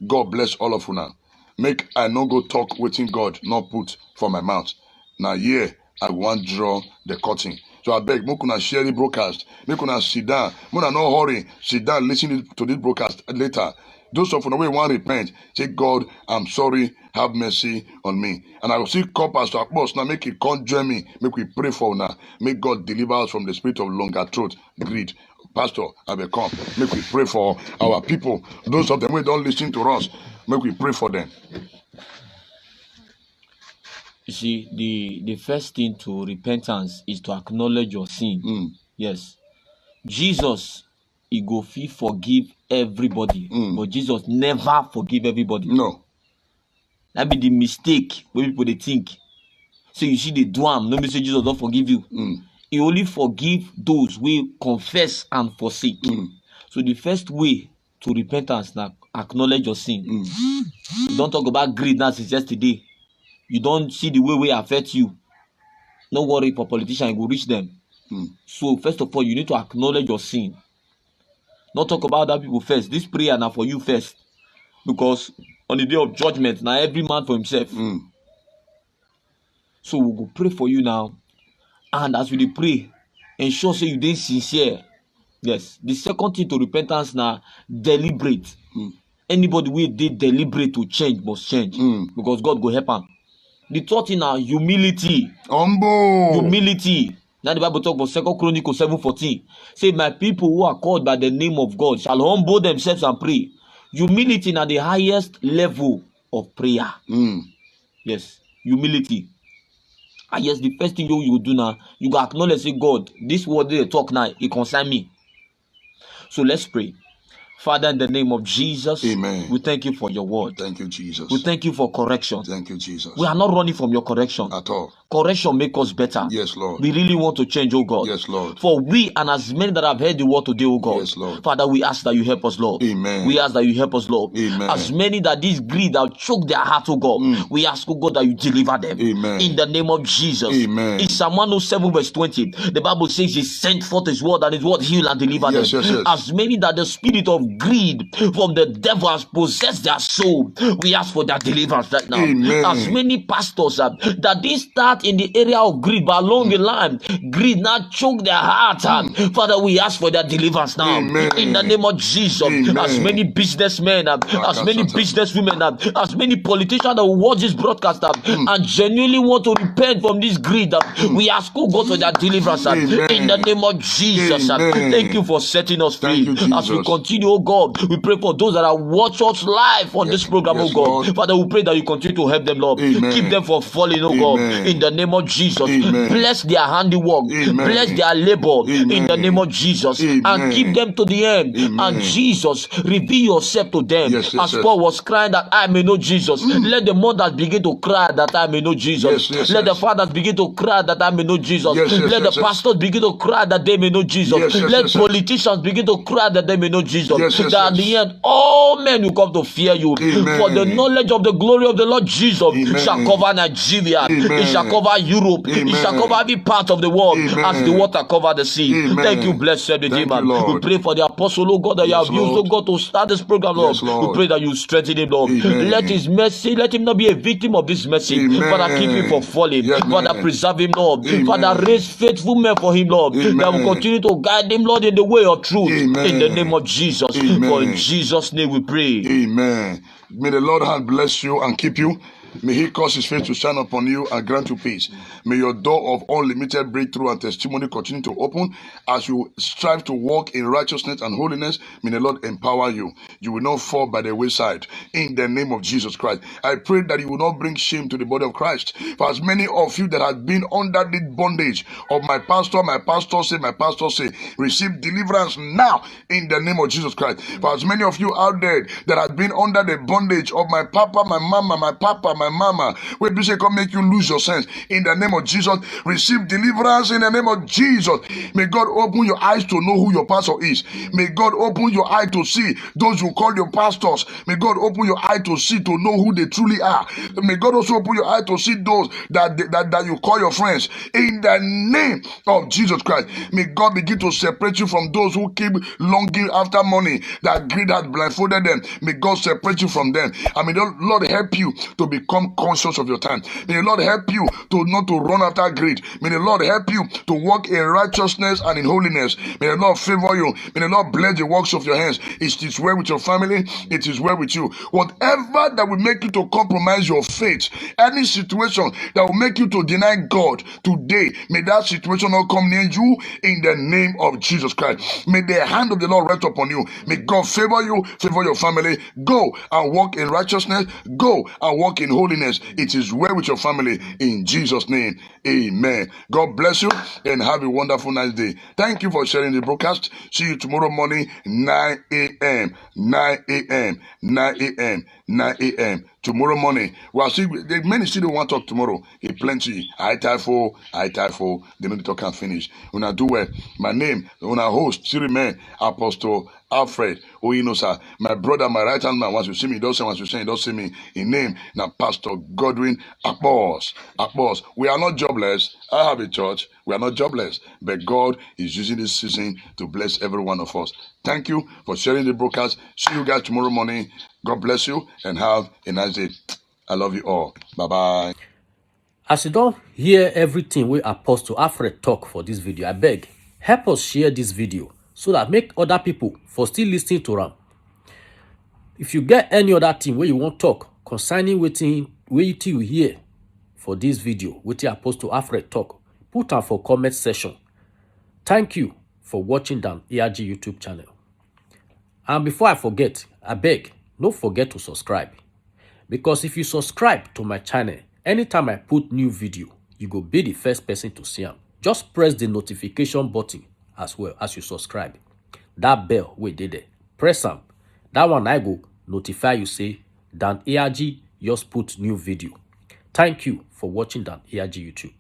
God bless all of you. Make I no go talk waiting God not put for my mouth. Now here I want draw the curtain. So I beg, make una share the broadcast. Make una sit down. Make no hurry. Sit down, listen to this broadcast later. Those of you who want to repent, say, God, I'm sorry, have mercy on me. And I will see call Pastor Akbos now, make it conjure me. Make we pray for now. Make God deliver us from the spirit of longer throat, greed. Pastor, I will come. Make we pray for our people. Those of them who don't listen to us, make we pray for them. You see, the first thing to repentance is to acknowledge your sin. Yes. Jesus, he go fit forgive everybody. But Jesus never forgive everybody. No. That be the mistake when people they think. So you see the dwam, no me say Jesus don't forgive you. He only forgive those who confess and forsake. So the first way to repentance now acknowledge your sin. You don't talk about greed now since yesterday. You don't see the way we affect you. No worry for politicians, you will reach them. So first of all, you need to acknowledge your sin. Not talk about other people first. This prayer now for you first. Because on the day of judgment, now every man for himself. So we'll go pray for you now. And as we pray, ensure say you dey sincere. Yes. The second thing to repentance na deliberate. Anybody wey dey deliberate to change must change because God go help am. The third thing na humility. Humble. Humility. Now the Bible talk about 2 Chronicles 7:14. Say, my people who are called by the name of God shall humble themselves and pray. Humility na the highest level of prayer. Yes, humility. And yes, the first thing you do now, you go acknowledge, say, God, this word they talk now, it concern me. So let's pray. Father, in the name of Jesus, Amen. we thank you for your word. Thank you, Jesus. We thank you for correction. Thank you, Jesus. We are not running from your correction. At all. Correction make us better. Yes, Lord. We really want to change, oh God. Yes, Lord. For we and as many that have heard the word today, oh God. Yes, Lord. Father, we ask that you help us, Lord. Amen. We ask that you help us, Lord. Amen. As many that this greed that choke their heart, oh God. We ask, oh God, that you deliver them. Amen. In the name of Jesus. Amen. In Psalm 107 verse 20, the Bible says he sent forth his word and his word heal and deliver Yes, them. yes, yes. As many that the spirit of greed from the devil has possessed their soul, we ask for their deliverance right now. Amen. As many pastors that they start in the area of greed, but along the line, greed now choke their heart. Father, we ask for their deliverance now. Amen. In the name of Jesus. Amen. As many businessmen, as many businesswomen, as many politicians that will watch this broadcast and genuinely want to repent from this greed, we ask, oh God, for their deliverance. Amen. In the name of Jesus. Amen. Thank you for setting us free. Thank you, As we Jesus. continue, oh God, we pray for those that are watch us live on this program, Yes, oh God. Lord. Father, we pray that you continue to help them, Lord. Amen. Keep them from falling, oh Amen. God. In the name of Jesus. Amen. Bless their handiwork. Amen. Bless their labor. Amen. In the name of Jesus. Amen. And keep them to the end. Amen. And Jesus, reveal yourself to them. Yes, yes, As yes. Paul was crying that I may know Jesus. Let the mothers begin to cry that I may know Jesus. Yes, yes, Let yes. the fathers begin to cry that I may know Jesus. Yes, yes, Let yes, the yes. pastors begin to cry that they may know Jesus. Yes, yes, Let yes, yes. politicians begin to cry that they may know Jesus. Yes, yes, That at yes. the end, all men will come to fear you. Amen. For the knowledge of the glory of the Lord Jesus Amen. shall cover Nigeria. Amen. It shall cover Europe. Amen. It shall cover every part of the world Amen. as the water cover the sea. Amen. Thank you, blessed Thank Redeemer. you, Lord. We pray for the apostle, oh God, that you Yes, have used, oh Lord. God, to start this program, Lord. Yes, Lord. We pray that you strengthen him, Lord. Amen. Let his mercy, let him not be a victim of this mercy. Amen. Father, keep him from falling. Yes, Father, man. preserve him, Lord. Amen. Father, raise faithful men for him, Lord. Amen. That will continue to guide him, Lord, in the way of truth. Amen. In the name of Jesus. Amen. For in Jesus' name we pray. Amen. May the Lord hand bless you and keep you. May he cause his face to shine upon you and grant you peace. May your door of unlimited breakthrough and testimony continue to open as you strive to walk in righteousness and holiness. May the Lord empower you. You will not fall by the wayside. In the name of Jesus Christ, I pray that you will not bring shame to the body of Christ. For as many of you that have been under the bondage of my pastor say, receive deliverance now in the name of Jesus Christ. For as many of you out there that have been under the bondage of my papa, my mama, my mama, where people say come make you lose your sense, in the name of Jesus, receive deliverance in the name of Jesus. May God open your eyes to know who your pastor is. May God open your eye to see those you call your pastors. May God open your eye to see, to know who they truly are. May God also open your eye to see those that you call your friends. In the name of Jesus Christ, may God begin to separate you from those who keep longing after money, that greed has blindfolded them. May God separate you from them. And may the Lord help you to become conscious of your time. May the Lord help you to not to run after greed. May the Lord help you to walk in righteousness and in holiness. May the Lord favor you. May the Lord bless the works of your hands. It is well with your family. It is well with you. Whatever that will make you to compromise your faith, any situation that will make you to deny God today, may that situation not come near you in the name of Jesus Christ. May the hand of the Lord rest upon you. May God favor you, favor your family. Go and walk in righteousness. Go and walk in holiness. It is well with your family in Jesus' name. Amen. God bless you and have a wonderful nice day. Thank you for sharing the broadcast. See you tomorrow morning, 9 a.m. 9 a.m. 9 a.m. 9 a.m. Tomorrow morning. Well, see, many still don't want to talk tomorrow. It plenty. I typho. They know the talk can finish. When I do well, my name, when I host, still remain Apostle Alfred Oyinosa, my brother, my right hand man. Once you see me, don't say once you say, don't see me. In name, now Pastor Godwin Akbos. We are not jobless. I have a church. We are not jobless, but God is using this season to bless every one of us. Thank you for sharing the broadcast. See you guys tomorrow morning. God bless you and have a nice day. I love you all. Bye-bye. As you don't hear everything we Apostle Alfred talk for this video, I beg, Help us share this video so that make other people for still listening to am. If you get any other thing where you want talk concerning wetin you hear for this video, wetin Apostle Alfred talk, put am for comment section. Thank you for watching Dan ARG YouTube channel. And before I forget, I beg, don't forget to subscribe. Because if you subscribe to my channel, anytime I put new video, you go be the first person to see them. Just press the notification button as well as you subscribe. That bell wey dey there, press am. That one I go notify you say Dan ARG just put new video. Thank you for watching Dan ARG YouTube.